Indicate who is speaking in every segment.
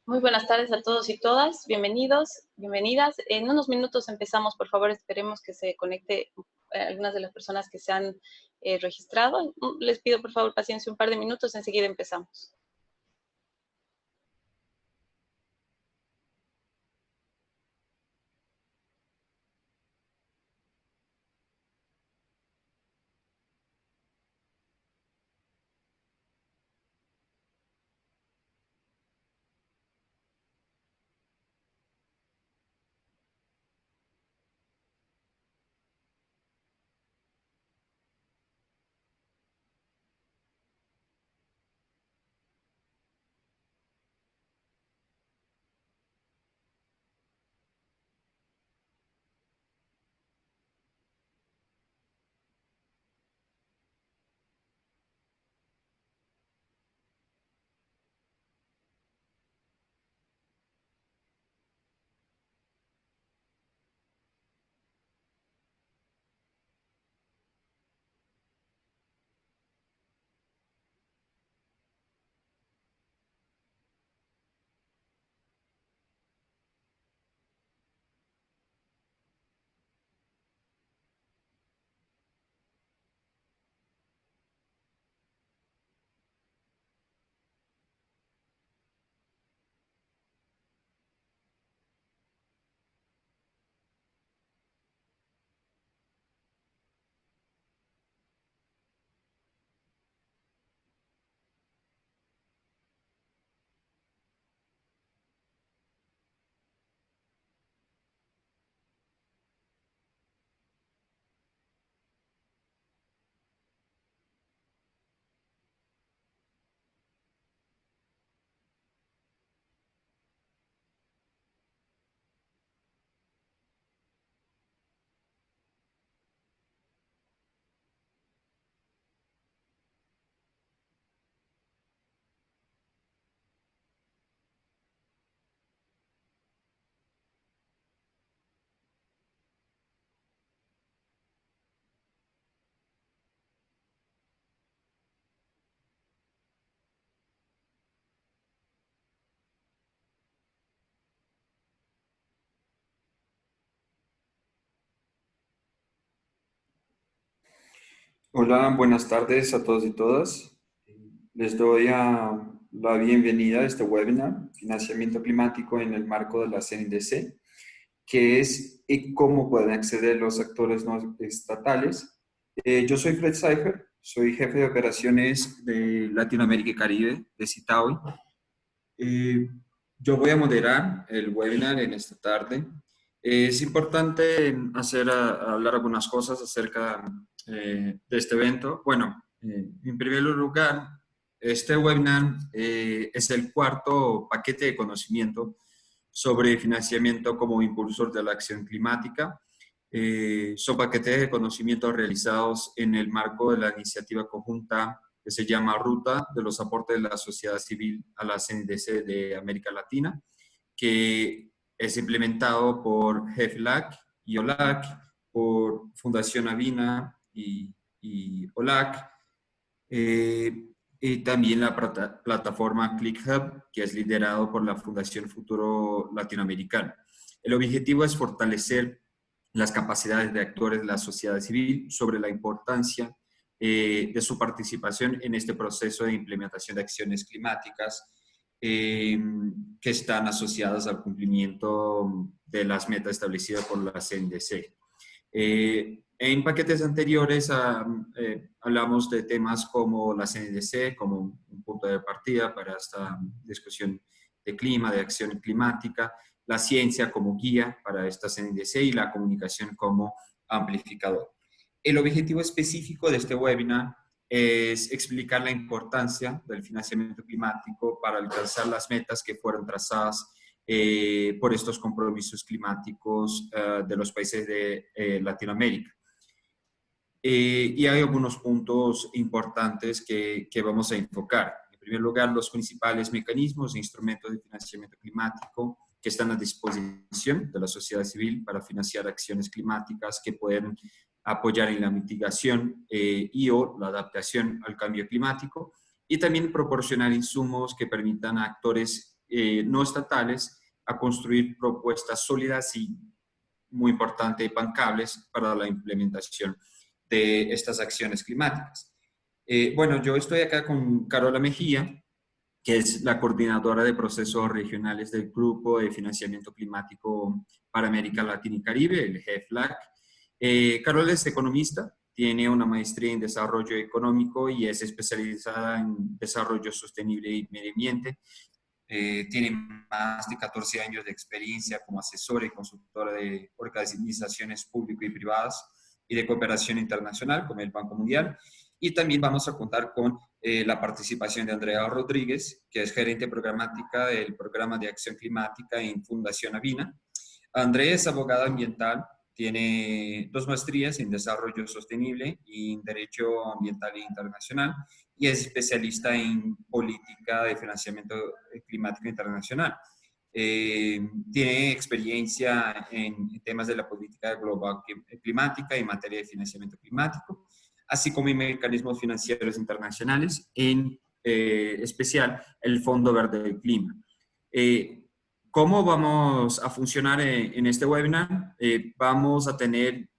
Speaker 1: Muy buenas tardes a todos y todas. Bienvenidos, bienvenidas. En unos minutos empezamos, por favor, esperemos que se conecte algunas de las personas que se han registrado. Les pido, por favor, paciencia un par de minutos, enseguida empezamos.
Speaker 2: Hola, buenas tardes a todos y todas. Les doy la bienvenida a este webinar, Financiamiento Climático en el marco de la CNDC, que es cómo pueden acceder los actores no estatales. Yo soy Fred Seifer, soy jefe de operaciones de Latinoamérica y Caribe de Citaui. Yo voy a moderar el webinar en esta tarde. Es importante hablar algunas cosas acerca de este evento. Bueno, en primer lugar, este webinar es el cuarto paquete de conocimiento sobre financiamiento como impulsor de la acción climática. Son paquetes de conocimiento realizados en el marco de la iniciativa conjunta que se llama Ruta de los aportes de la sociedad civil a la CNDC de América Latina, que es implementado por GEFLAC y OLAC, por Fundación Avina y OLAC, y también la plataforma ClickHub, que es liderado por la Fundación Futuro Latinoamericano. El objetivo es fortalecer las capacidades de actores de la sociedad civil sobre la importancia de su participación en este proceso de implementación de acciones climáticas que están asociadas al cumplimiento de las metas establecidas por la CNDC. En paquetes anteriores hablamos de temas como la CNDC, como un punto de partida para esta discusión de clima, de acción climática, la ciencia como guía para esta CNDC y la comunicación como amplificador. El objetivo específico de este webinar es explicar la importancia del financiamiento climático para alcanzar las metas que fueron trazadas por estos compromisos climáticos de los países de Latinoamérica. Y hay algunos puntos importantes que vamos a enfocar. En primer lugar, los principales mecanismos e instrumentos de financiamiento climático que están a disposición de la sociedad civil para financiar acciones climáticas que pueden apoyar en la mitigación y o la adaptación al cambio climático, y también proporcionar insumos que permitan a actores no estatales a construir propuestas sólidas y, muy importante, bancables para la implementación de estas acciones climáticas. Bueno, yo estoy acá con Carola Mejía, que es la coordinadora de procesos regionales del Grupo de Financiamiento Climático para América Latina y Caribe, el GEFLAC. Carola es economista, tiene una maestría en desarrollo económico y es especializada en desarrollo sostenible y medio ambiente. Tiene más de 14 años de experiencia como asesora y consultora de organizaciones públicas y privadas y de cooperación internacional, como el Banco Mundial. Y también vamos a contar con la participación de Andrea Rodríguez, que es gerente programática del Programa de Acción Climática en Fundación Avina. Andrea es abogada ambiental, tiene 2 maestrías en Desarrollo Sostenible y en Derecho Ambiental e Internacional, y es especialista en política de financiamiento climático internacional. Tiene experiencia en temas de la política global climática y en materia de financiamiento climático, así como en mecanismos financieros internacionales, en especial el Fondo Verde del Clima. ¿Cómo vamos a funcionar en este webinar? Vamos a tener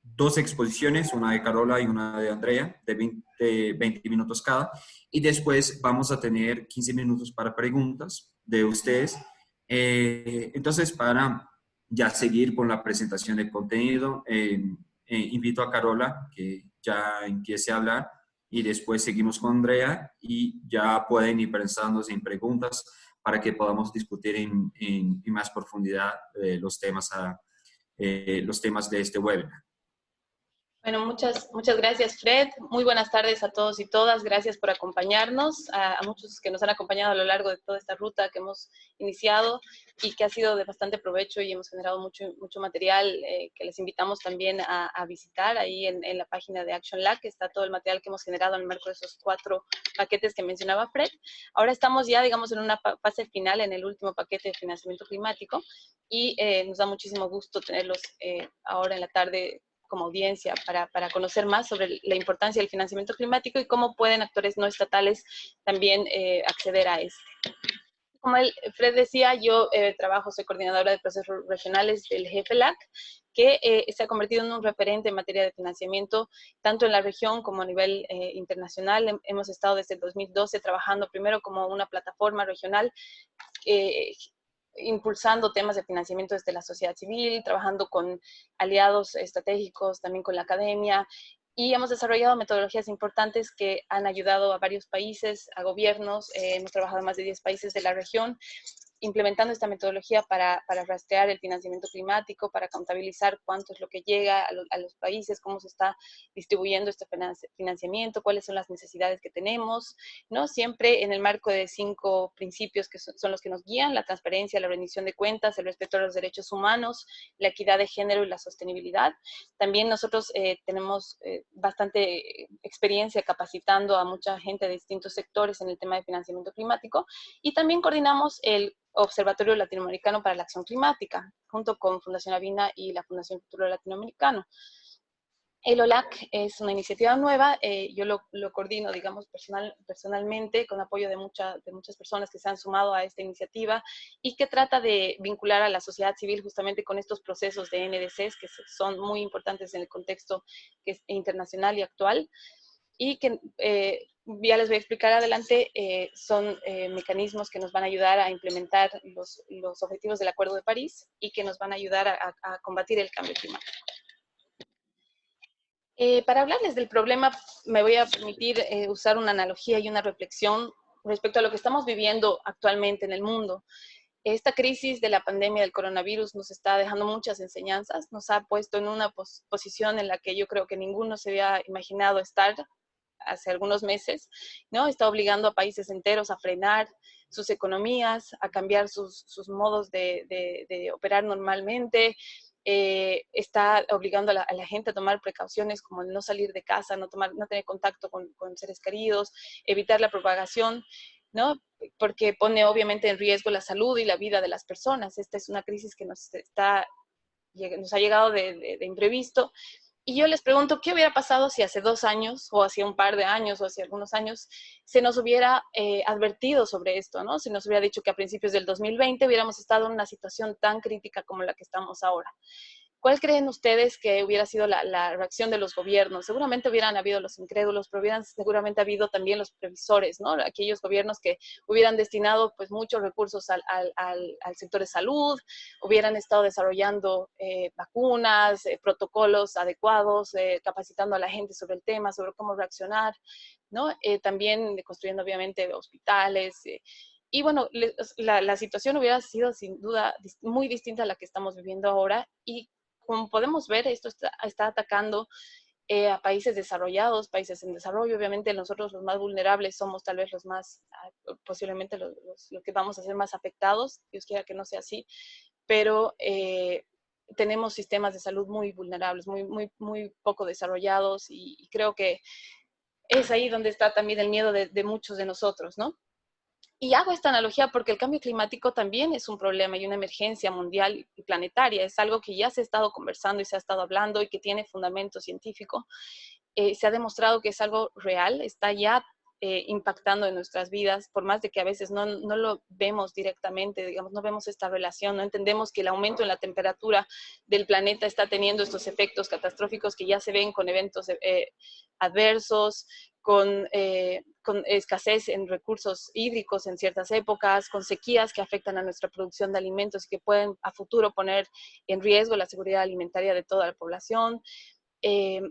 Speaker 2: 2 exposiciones, una de Carola y una de Andrea, de 20 minutos cada, y después vamos a tener 15 minutos para preguntas de ustedes. Entonces, para ya seguir con la presentación del contenido, invito a Carola que ya empiece a hablar y después seguimos con Andrea y ya pueden ir pensándose en preguntas para que podamos discutir en más profundidad los temas de este webinar.
Speaker 1: Bueno, muchas gracias, Fred. Muy buenas tardes a todos y todas. Gracias por acompañarnos, a muchos que nos han acompañado a lo largo de toda esta ruta que hemos iniciado y que ha sido de bastante provecho y hemos generado mucho material que les invitamos también a visitar ahí en la página de Action Lab, que está todo el material que hemos generado en el marco de esos 4 paquetes que mencionaba Fred. Ahora estamos ya, digamos, en una fase final, en el último paquete de financiamiento climático y nos da muchísimo gusto tenerlos ahora en la tarde como audiencia para conocer más sobre la importancia del financiamiento climático y cómo pueden actores no estatales también acceder a este. Como Fred decía, yo soy coordinadora de procesos regionales del GFLAC, que se ha convertido en un referente en materia de financiamiento, tanto en la región como a nivel internacional. Hemos estado desde el 2012 trabajando primero como una plataforma regional, impulsando temas de financiamiento desde la sociedad civil, trabajando con aliados estratégicos, también con la academia, y hemos desarrollado metodologías importantes que han ayudado a varios países, a gobiernos. Hemos trabajado en más de 10 países de la región, implementando esta metodología para rastrear el financiamiento climático, para contabilizar cuánto es lo que llega a los países, cómo se está distribuyendo este financiamiento, cuáles son las necesidades que tenemos, ¿no? Siempre en el marco de 5 principios que son los que nos guían: la transparencia, la rendición de cuentas, el respeto a los derechos humanos, la equidad de género y la sostenibilidad. También nosotros tenemos bastante experiencia capacitando a mucha gente de distintos sectores en el tema de financiamiento climático, y también coordinamos el Observatorio Latinoamericano para la Acción Climática, junto con Fundación Avina y la Fundación Futuro Latinoamericano. El OLAC es una iniciativa nueva, yo lo coordino, digamos, personalmente, con apoyo de muchas personas que se han sumado a esta iniciativa y que trata de vincular a la sociedad civil justamente con estos procesos de NDCs que son muy importantes en el contexto que es internacional y actual, y que ya les voy a explicar adelante, son mecanismos que nos van a ayudar a implementar los objetivos del Acuerdo de París y que nos van a ayudar a combatir el cambio climático. Para hablarles del problema, me voy a permitir usar una analogía y una reflexión respecto a lo que estamos viviendo actualmente en el mundo. Esta crisis de la pandemia del coronavirus nos está dejando muchas enseñanzas, nos ha puesto en una posición en la que yo creo que ninguno se había imaginado estar hace algunos meses, ¿no? Está obligando a países enteros a frenar sus economías, a cambiar sus modos de operar normalmente. Está obligando a la gente a tomar precauciones como el no salir de casa, no tener contacto con seres queridos, evitar la propagación, ¿no? Porque pone obviamente en riesgo la salud y la vida de las personas. Esta es una crisis que nos ha llegado de imprevisto, Y yo les pregunto, ¿qué hubiera pasado si hace 2 años, o hace un par de años, o hace algunos años, se nos hubiera advertido sobre esto, ¿no? Se nos hubiera dicho que a principios del 2020 hubiéramos estado en una situación tan crítica como la que estamos ahora. ¿Cuál creen ustedes que hubiera sido la reacción de los gobiernos? Seguramente hubieran habido los incrédulos, pero hubieran seguramente habido también los previsores, ¿no? Aquellos gobiernos que hubieran destinado pues muchos recursos al sector de salud, hubieran estado desarrollando vacunas, protocolos adecuados, capacitando a la gente sobre el tema, sobre cómo reaccionar, ¿no? También construyendo obviamente hospitales. Y bueno, la situación hubiera sido sin duda muy distinta a la que estamos viviendo ahora, y como podemos ver, esto está atacando a países desarrollados, países en desarrollo. Obviamente nosotros los más vulnerables somos tal vez los más, posiblemente los que vamos a ser más afectados. Dios quiera que no sea así, pero tenemos sistemas de salud muy vulnerables, muy poco desarrollados, y creo que es ahí donde está también el miedo de muchos de nosotros, ¿no? Y hago esta analogía porque el cambio climático también es un problema y una emergencia mundial y planetaria. Es algo que ya se ha estado conversando y se ha estado hablando y que tiene fundamento científico. Se ha demostrado que es algo real, está ya impactando en nuestras vidas, por más de que a veces no lo vemos directamente, digamos, no vemos esta relación, no entendemos que el aumento en la temperatura del planeta está teniendo estos efectos catastróficos que ya se ven con eventos adversos, con escasez en recursos hídricos en ciertas épocas, con sequías que afectan a nuestra producción de alimentos y que pueden a futuro poner en riesgo la seguridad alimentaria de toda la población.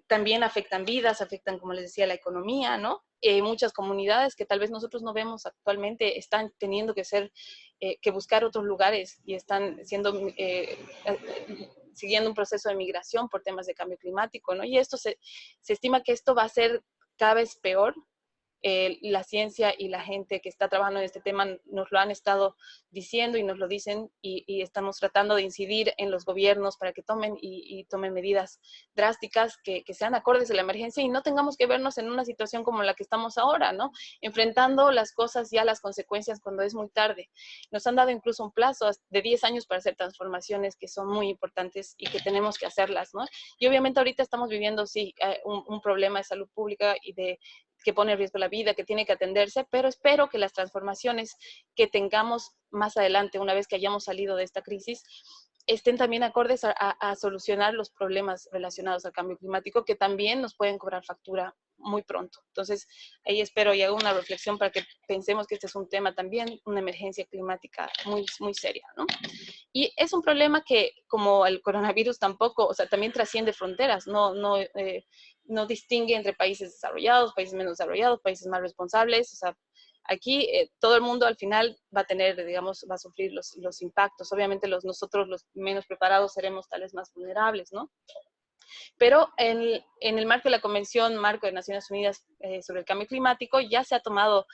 Speaker 1: También afectan vidas, afectan, como les decía, la economía, ¿no? Muchas comunidades que tal vez nosotros no vemos actualmente están teniendo que buscar otros lugares y están siguiendo un proceso de migración por temas de cambio climático, ¿no? Y esto se estima que esto va a ser cada vez peor. La ciencia y la gente que está trabajando en este tema nos lo han estado diciendo y nos lo dicen, y estamos tratando de incidir en los gobiernos para que tomen y tomen medidas drásticas que sean acordes a la emergencia y no tengamos que vernos en una situación como la que estamos ahora, ¿no? Enfrentando las cosas ya, las consecuencias cuando es muy tarde. Nos han dado incluso un plazo de 10 años para hacer transformaciones que son muy importantes y que tenemos que hacerlas, ¿no? Y obviamente ahorita estamos viviendo, sí, un problema de salud pública y que pone en riesgo la vida, que tiene que atenderse, pero espero que las transformaciones que tengamos más adelante, una vez que hayamos salido de esta crisis, estén también acordes a solucionar los problemas relacionados al cambio climático, que también nos pueden cobrar factura muy pronto. Entonces, ahí espero y hago una reflexión para que pensemos que este es un tema también, una emergencia climática muy seria, ¿no? Y es un problema que, como el coronavirus, tampoco, o sea, también trasciende fronteras, no distingue entre países desarrollados, países menos desarrollados, países más responsables. O sea, aquí todo el mundo al final va a tener, digamos, va a sufrir los impactos. Obviamente nosotros los menos preparados seremos tal vez más vulnerables, ¿no? Pero en el marco de la Convención Marco de Naciones Unidas sobre el Cambio Climático ya se ha tomado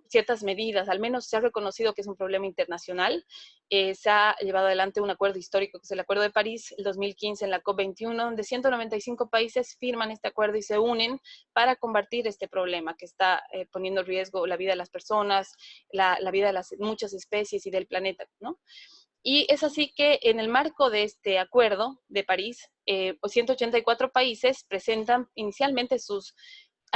Speaker 1: ciertas medidas, al menos se ha reconocido que es un problema internacional. Se ha llevado adelante un acuerdo histórico, que es el Acuerdo de París, el 2015, en la COP21, donde 195 países firman este acuerdo y se unen para combatir este problema que está poniendo en riesgo la vida de las personas, la vida de las muchas especies y del planeta, ¿no? Y es así que en el marco de este acuerdo de París, 184 países presentan inicialmente sus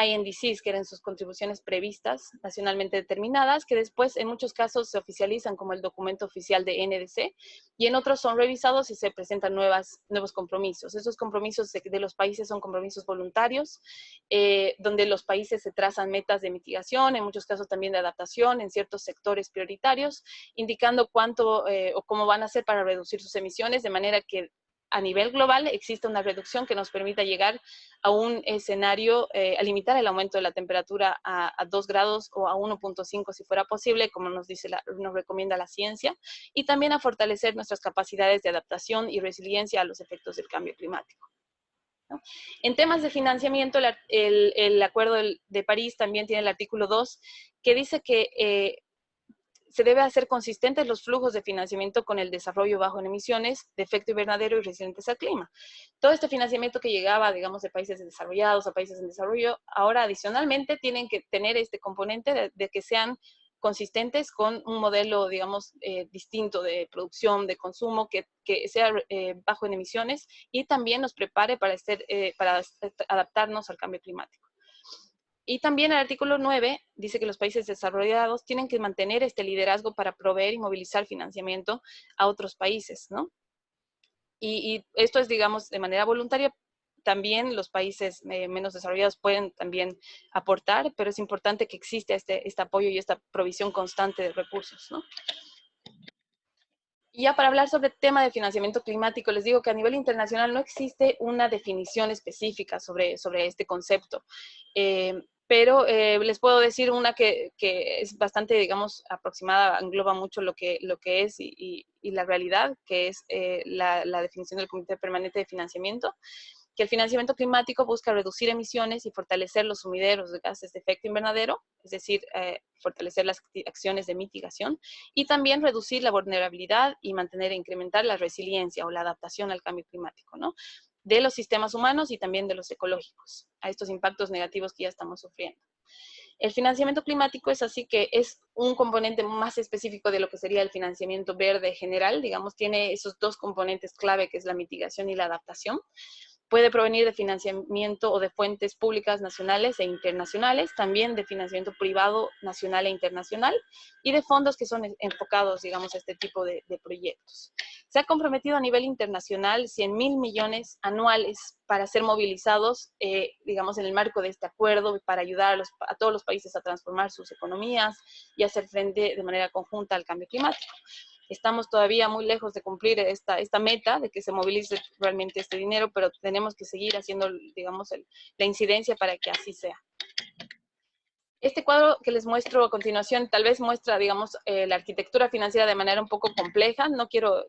Speaker 1: INDCs, que eran sus contribuciones previstas, nacionalmente determinadas, que después en muchos casos se oficializan como el documento oficial de NDC, y en otros son revisados y se presentan nuevos compromisos. Esos compromisos de los países son compromisos voluntarios, donde los países se trazan metas de mitigación, en muchos casos también de adaptación en ciertos sectores prioritarios, indicando cuánto o cómo van a hacer para reducir sus emisiones, de manera que a nivel global existe una reducción que nos permita llegar a un escenario, a limitar el aumento de la temperatura a 2 grados o a 1.5 si fuera posible, como nos recomienda la ciencia, y también a fortalecer nuestras capacidades de adaptación y resiliencia a los efectos del cambio climático, ¿no? En temas de financiamiento, el Acuerdo de París también tiene el artículo 2, que dice que se debe hacer consistentes los flujos de financiamiento con el desarrollo bajo en emisiones de efecto invernadero y resilientes al clima. Todo este financiamiento que llegaba, digamos, de países desarrollados a países en desarrollo, ahora adicionalmente tienen que tener este componente de que sean consistentes con un modelo, digamos, distinto de producción, de consumo, que sea bajo en emisiones y también nos prepare para adaptarnos al cambio climático. Y también el artículo 9 dice que los países desarrollados tienen que mantener este liderazgo para proveer y movilizar financiamiento a otros países, ¿no? Y esto es, digamos, de manera voluntaria. También los países menos desarrollados pueden también aportar, pero es importante que exista este apoyo y esta provisión constante de recursos, ¿no? Y ya para hablar sobre el tema de financiamiento climático, les digo que a nivel internacional no existe una definición específica sobre este concepto. Pero les puedo decir una que es bastante, digamos, aproximada, engloba mucho lo que es y la realidad, que es la definición del Comité Permanente de Financiamiento, que el financiamiento climático busca reducir emisiones y fortalecer los sumideros de gases de efecto invernadero, es decir, fortalecer las acciones de mitigación, y también reducir la vulnerabilidad y mantener e incrementar la resiliencia o la adaptación al cambio climático, ¿no? De los sistemas humanos y también de los ecológicos, a estos impactos negativos que ya estamos sufriendo. El financiamiento climático es así que es un componente más específico de lo que sería el financiamiento verde general, digamos, tiene esos dos componentes clave que es la mitigación y la adaptación. Puede provenir de financiamiento o de fuentes públicas nacionales e internacionales, también de financiamiento privado nacional e internacional, y de fondos que son enfocados, digamos, a este tipo de proyectos. Se ha comprometido a nivel internacional 100.000 millones anuales para ser movilizados, digamos, en el marco de este acuerdo, para ayudar a todos los países a transformar sus economías y hacer frente de manera conjunta al cambio climático. Estamos todavía muy lejos de cumplir esta meta de que se movilice realmente este dinero, pero tenemos que seguir haciendo, digamos, la incidencia para que así sea. Este cuadro que les muestro a continuación tal vez muestra, digamos, la arquitectura financiera de manera un poco compleja. No quiero,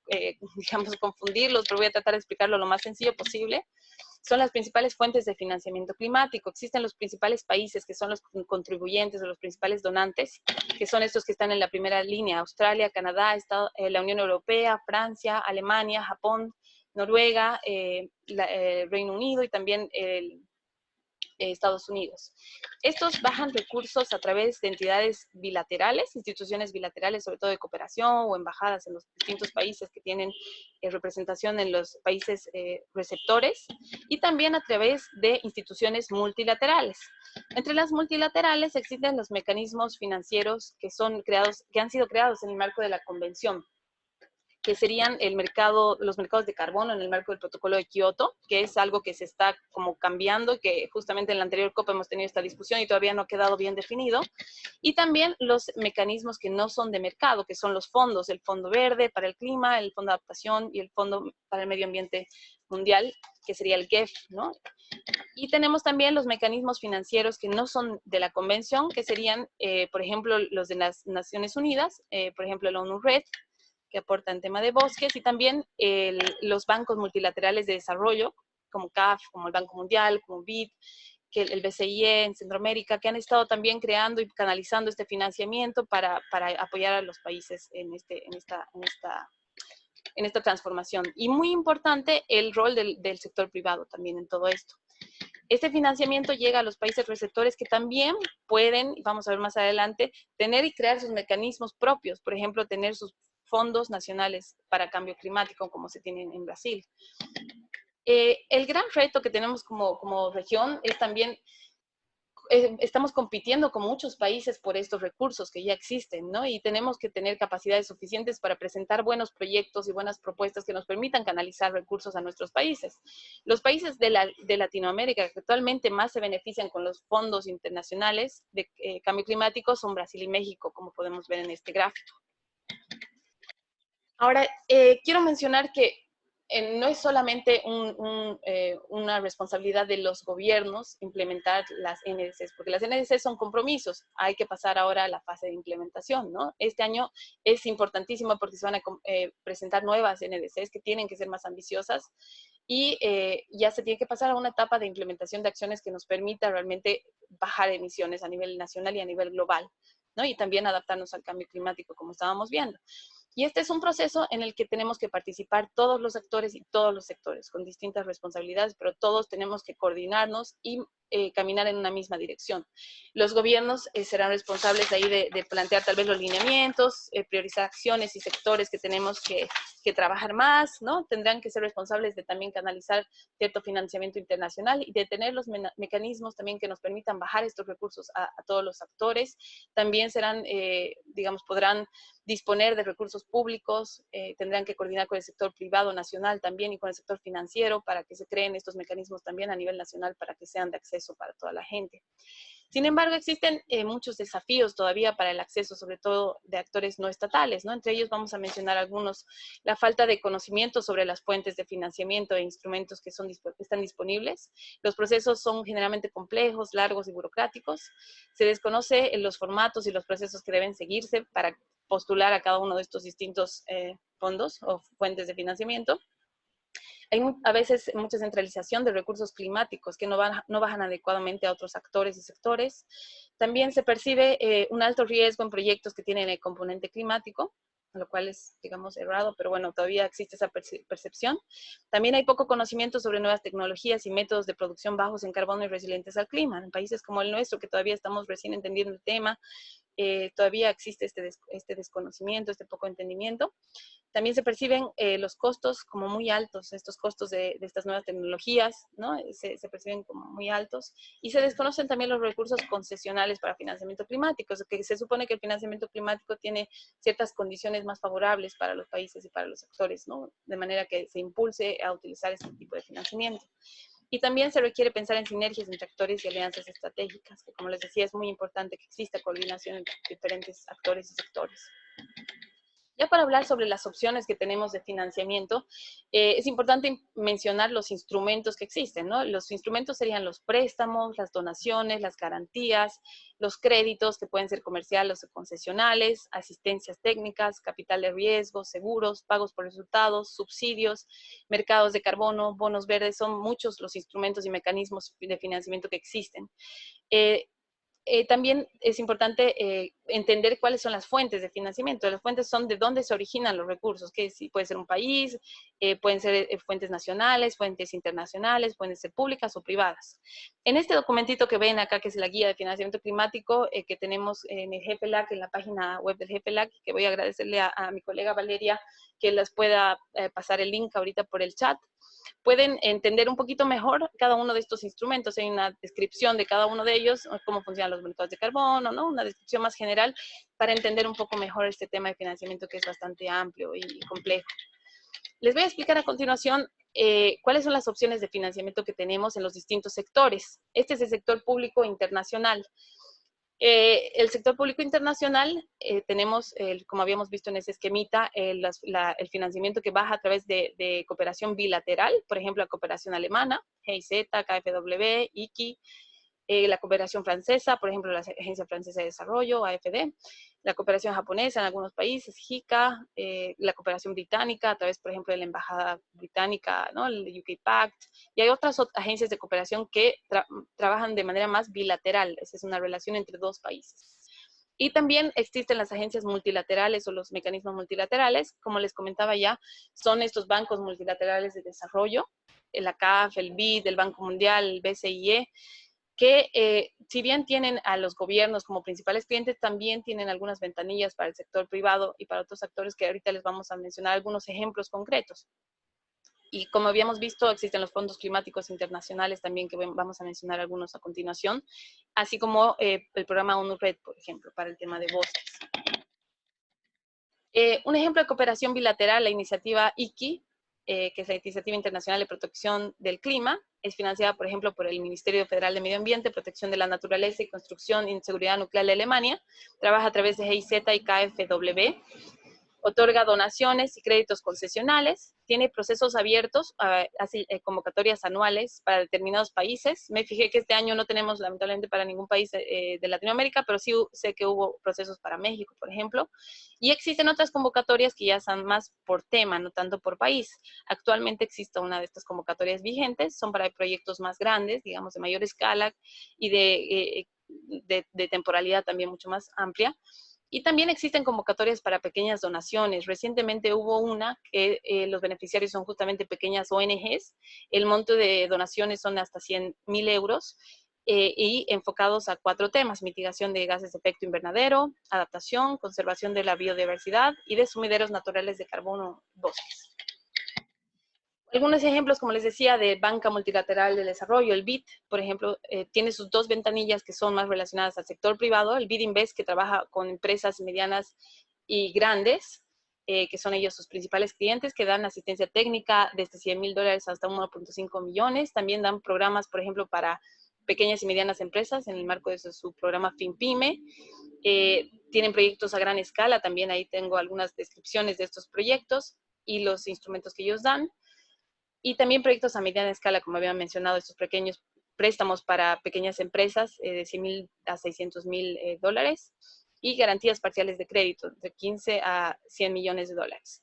Speaker 1: digamos, confundirlos, pero voy a tratar de explicarlo lo más sencillo posible. Son las principales fuentes de financiamiento climático. Existen los principales países que son los contribuyentes o los principales donantes, que son estos que están en la primera línea: Australia, Canadá, la Unión Europea, Francia, Alemania, Japón, Noruega, Reino Unido y también Estados Unidos. Estos bajan recursos a través de entidades bilaterales, instituciones bilaterales, sobre todo de cooperación o embajadas en los distintos países que tienen representación en los países receptores, y también a través de instituciones multilaterales. Entre las multilaterales existen los mecanismos financieros que han sido creados en el marco de la Convención, que serían los mercados de carbono en el marco del protocolo de Kioto, que es algo que se está como cambiando, que justamente en la anterior COP hemos tenido esta discusión y todavía no ha quedado bien definido, y también los mecanismos que no son de mercado, que son los fondos: el Fondo Verde para el Clima, el Fondo de Adaptación y el Fondo para el Medio Ambiente Mundial, que sería el GEF, ¿no? Y tenemos también los mecanismos financieros que no son de la Convención, que serían, por ejemplo, los de las Naciones Unidas, por ejemplo, el ONU-RED, que aporta en tema de bosques, y también los bancos multilaterales de desarrollo, como CAF, como el Banco Mundial, como BID, que el BCIE en Centroamérica, que han estado también creando y canalizando este financiamiento para apoyar a los países en esta transformación. Y muy importante el rol del sector privado también en todo esto. Este financiamiento llega a los países receptores, que también pueden, vamos a ver más adelante, tener y crear sus mecanismos propios, por ejemplo, tener sus fondos nacionales para cambio climático, como se tienen en Brasil. El gran reto que tenemos como región es también, estamos compitiendo con muchos países por estos recursos que ya existen, ¿no? Y tenemos que tener capacidades suficientes para presentar buenos proyectos y buenas propuestas que nos permitan canalizar recursos a nuestros países. Los países de Latinoamérica que actualmente más se benefician con los fondos internacionales de cambio climático son Brasil y México, como podemos ver en este gráfico. Ahora, quiero mencionar que no es solamente una responsabilidad de los gobiernos implementar las NDCs, porque las NDCs son compromisos. Hay que pasar ahora a la fase de implementación, ¿no? Este año es importantísimo porque se van a presentar nuevas NDCs que tienen que ser más ambiciosas, y ya se tiene que pasar a una etapa de implementación de acciones que nos permita realmente bajar emisiones a nivel nacional y a nivel global, ¿no? Y también adaptarnos al cambio climático, como estábamos viendo. Y este es un proceso en el que tenemos que participar todos los actores y todos los sectores, con distintas responsabilidades, pero todos tenemos que coordinarnos y caminar en una misma dirección. Los gobiernos serán responsables ahí de plantear tal vez los lineamientos, priorizar acciones y sectores que tenemos que trabajar más, ¿no? Tendrán que ser responsables de también canalizar cierto financiamiento internacional y de tener los mecanismos también que nos permitan bajar estos recursos a todos los actores. También serán, digamos, podrán disponer de recursos públicos, tendrán que coordinar con el sector privado nacional también y con el sector financiero para que se creen estos mecanismos también a nivel nacional para que sean de acceso para toda la gente. Sin embargo, existen muchos desafíos todavía para el acceso, sobre todo de actores no estatales, ¿no? Entre ellos vamos a mencionar algunos: la falta de conocimiento sobre las fuentes de financiamiento e instrumentos que están disponibles. Los procesos son generalmente complejos, largos y burocráticos. Se desconoce los formatos y los procesos que deben seguirse para postular a cada uno de estos distintos fondos o fuentes de financiamiento. Hay a veces mucha centralización de recursos climáticos que no bajan adecuadamente a otros actores y sectores. También se percibe un alto riesgo en proyectos que tienen el componente climático, lo cual es, digamos, errado, pero bueno, todavía existe esa percepción. También hay poco conocimiento sobre nuevas tecnologías y métodos de producción bajos en carbono y resilientes al clima. En países como el nuestro, que todavía estamos recién entendiendo el tema, todavía existe este desconocimiento, este poco entendimiento. También se perciben los costos como muy altos, estos costos de estas nuevas tecnologías, ¿no? Se perciben como muy altos, y se desconocen también los recursos concesionales para financiamiento climático, que se supone que el financiamiento climático tiene ciertas condiciones más favorables para los países y para los sectores, ¿no? De manera que se impulse a utilizar este tipo de financiamiento. Y también se requiere pensar en sinergias entre actores y alianzas estratégicas, que como les decía, es muy importante que exista coordinación entre diferentes actores y sectores. Ya para hablar sobre las opciones que tenemos de financiamiento, es importante mencionar los instrumentos que existen, ¿no? Los instrumentos serían los préstamos, las donaciones, las garantías, los créditos que pueden ser comerciales o concesionales, asistencias técnicas, capital de riesgo, seguros, pagos por resultados, subsidios, mercados de carbono, bonos verdes. Son muchos los instrumentos y mecanismos de financiamiento que existen. También es importante entender cuáles son las fuentes de financiamiento. Las fuentes son de dónde se originan los recursos, que sí, puede ser un país, pueden ser fuentes nacionales, fuentes internacionales, pueden ser públicas o privadas. En este documentito que ven acá, que es la guía de financiamiento climático, que tenemos en el GFLAC, en la página web del GFLAC, que voy a agradecerle a mi colega Valeria que les pueda pasar el link ahorita por el chat, pueden entender un poquito mejor cada uno de estos instrumentos. Hay una descripción de cada uno de ellos, cómo funcionan los mercados de carbono, ¿no? Una descripción más general para entender un poco mejor este tema de financiamiento, que es bastante amplio y complejo. Les voy a explicar a continuación cuáles son las opciones de financiamiento que tenemos en los distintos sectores. Este es el sector público internacional. El sector público internacional, tenemos, como habíamos visto en ese esquemita, el financiamiento que baja a través de cooperación bilateral, por ejemplo, la cooperación alemana, GIZ, KfW, IKI, la cooperación francesa, por ejemplo, la Agencia Francesa de Desarrollo, AFD, la cooperación japonesa en algunos países, JICA, la cooperación británica a través, por ejemplo, de la Embajada Británica, ¿no? El UK Pact, y hay otras agencias de cooperación que trabajan de manera más bilateral. Esa es una relación entre dos países. Y también existen las agencias multilaterales o los mecanismos multilaterales. Como les comentaba ya, son estos bancos multilaterales de desarrollo, la CAF, el BID, el Banco Mundial, el BCIE, que si bien tienen a los gobiernos como principales clientes, también tienen algunas ventanillas para el sector privado y para otros actores que ahorita les vamos a mencionar algunos ejemplos concretos. Y como habíamos visto, existen los fondos climáticos internacionales también, que vamos a mencionar algunos a continuación, así como el programa ONU-RED, por ejemplo, para el tema de bosques. Un ejemplo de cooperación bilateral, la iniciativa IKI, que es la Iniciativa Internacional de Protección del Clima, es financiada, por ejemplo, por el Ministerio Federal de Medio Ambiente, Protección de la Naturaleza y Construcción y Seguridad Nuclear de Alemania. Trabaja a través de GIZ y KfW. Otorga donaciones y créditos concesionales, tiene procesos abiertos, hace convocatorias anuales para determinados países. Me fijé que este año no tenemos, lamentablemente, para ningún país de Latinoamérica, pero sí sé que hubo procesos para México, por ejemplo. Y existen otras convocatorias que ya son más por tema, no tanto por país. Actualmente existe una de estas convocatorias vigentes, son para proyectos más grandes, digamos, de mayor escala y de temporalidad también mucho más amplia. Y también existen convocatorias para pequeñas donaciones. Recientemente hubo una que los beneficiarios son justamente pequeñas ONGs. El monto de donaciones son hasta 100.000 euros y enfocados a 4 temas: mitigación de gases de efecto invernadero, adaptación, conservación de la biodiversidad y de sumideros naturales de carbono, bosques. Algunos ejemplos, como les decía, de Banca Multilateral de Desarrollo, el BID, por ejemplo, tiene sus 2 ventanillas que son más relacionadas al sector privado, el BID Invest, que trabaja con empresas medianas y grandes, que son ellos sus principales clientes, que dan asistencia técnica desde $100.000 hasta 1.5 millones. También dan programas, por ejemplo, para pequeñas y medianas empresas, en el marco de su programa FinPyme. Tienen proyectos a gran escala, también ahí tengo algunas descripciones de estos proyectos y los instrumentos que ellos dan. Y también proyectos a mediana escala, como había mencionado, estos pequeños préstamos para pequeñas empresas de 100.000 a 600.000 dólares y garantías parciales de crédito de 15 a 100 millones de dólares.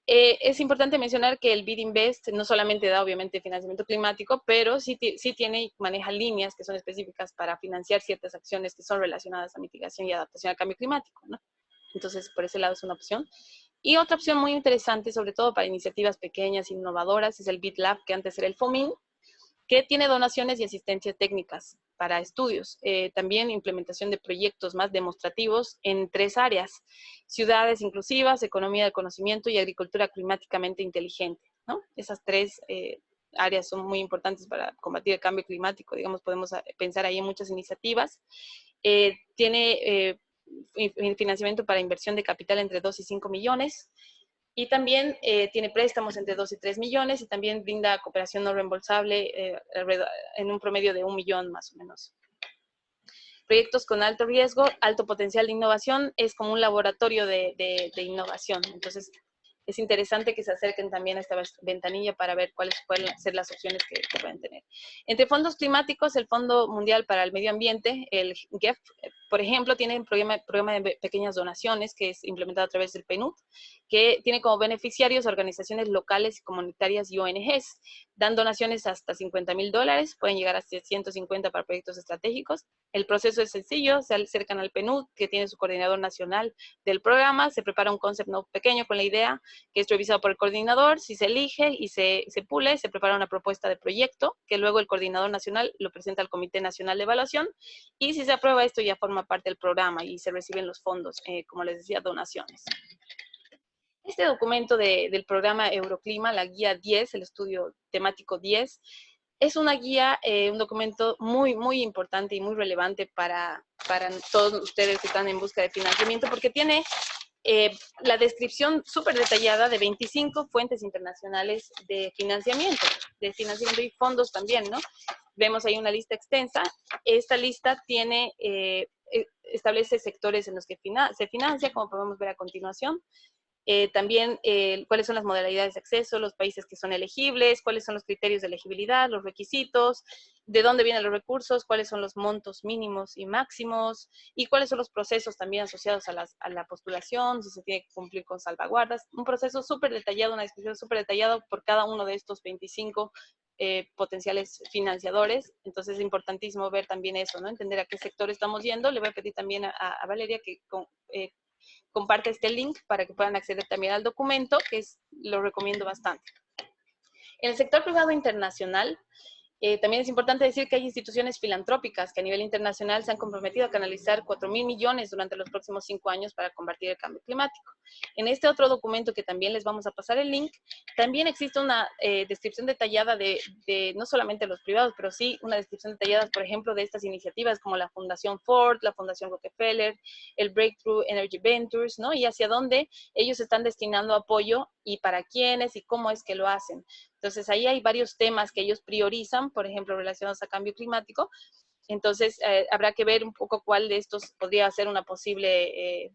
Speaker 1: Es importante mencionar que el BID Invest no solamente da, obviamente, financiamiento climático, pero sí tiene y maneja líneas que son específicas para financiar ciertas acciones que son relacionadas a mitigación y adaptación al cambio climático, ¿no? Entonces, por ese lado es una opción. Y otra opción muy interesante, sobre todo para iniciativas pequeñas, innovadoras, es el BitLab, que antes era el FOMIN, que tiene donaciones y asistencia técnicas para estudios. También implementación de proyectos más demostrativos en 3 áreas: ciudades inclusivas, economía del conocimiento y agricultura climáticamente inteligente, ¿no? Esas 3 áreas son muy importantes para combatir el cambio climático. Digamos, podemos pensar ahí en muchas iniciativas. Tiene financiamiento para inversión de capital entre 2 y 5 millones. Y también tiene préstamos entre 2 y 3 millones y también brinda cooperación no reembolsable en un promedio de 1 millón más o menos. Proyectos con alto riesgo, alto potencial de innovación, es como un laboratorio de innovación. Entonces, es interesante que se acerquen también a esta ventanilla para ver cuáles pueden ser las opciones que pueden tener. Entre fondos climáticos, el Fondo Mundial para el Medio Ambiente, el GEF, por ejemplo, tiene un programa de pequeñas donaciones que es implementado a través del PNUD, que tiene como beneficiarios organizaciones locales, comunitarias y ONGs. Dan donaciones hasta $50.000, pueden llegar hasta 150 para proyectos estratégicos. El proceso es sencillo, se acercan al PNUD, que tiene su coordinador nacional del programa, se prepara un concept note pequeño con la idea, que es revisado por el coordinador. Si se elige y se pule, se prepara una propuesta de proyecto, que luego el coordinador nacional lo presenta al Comité Nacional de Evaluación, y si se aprueba esto ya forma parte del programa y se reciben los fondos, como les decía, donaciones. Este documento del programa Euroclima, la guía 10, el estudio temático 10, es una guía, un documento muy, muy importante y muy relevante para todos ustedes que están en busca de financiamiento, porque tiene la descripción súper detallada de 25 fuentes internacionales de financiamiento y fondos también, ¿no? Vemos ahí una lista extensa. Esta lista tiene, establece sectores en los que se financia, como podemos ver a continuación. También cuáles son las modalidades de acceso, los países que son elegibles, cuáles son los criterios de elegibilidad, los requisitos, de dónde vienen los recursos, cuáles son los montos mínimos y máximos, y cuáles son los procesos también asociados a la postulación, si se tiene que cumplir con salvaguardas. Un proceso súper detallado, una descripción súper detallada por cada uno de estos 25 potenciales financiadores. Entonces es importantísimo ver también eso, ¿no? Entender a qué sector estamos yendo. Le voy a pedir también a Valeria que comparte este link para que puedan acceder también al documento, que lo recomiendo bastante. En el sector privado internacional, también es importante decir que hay instituciones filantrópicas que a nivel internacional se han comprometido a canalizar 4.000 millones durante los próximos 5 años para combatir el cambio climático. En este otro documento, que también les vamos a pasar el link, también existe una descripción detallada de no solamente los privados, pero sí una descripción detallada, por ejemplo, de estas iniciativas como la Fundación Ford, la Fundación Rockefeller, el Breakthrough Energy Ventures, ¿no? Y hacia dónde ellos están destinando apoyo y para quiénes y cómo es que lo hacen. Entonces, ahí hay varios temas que ellos priorizan, por ejemplo, relacionados a cambio climático. Entonces, habrá que ver un poco cuál de estos podría ser una posible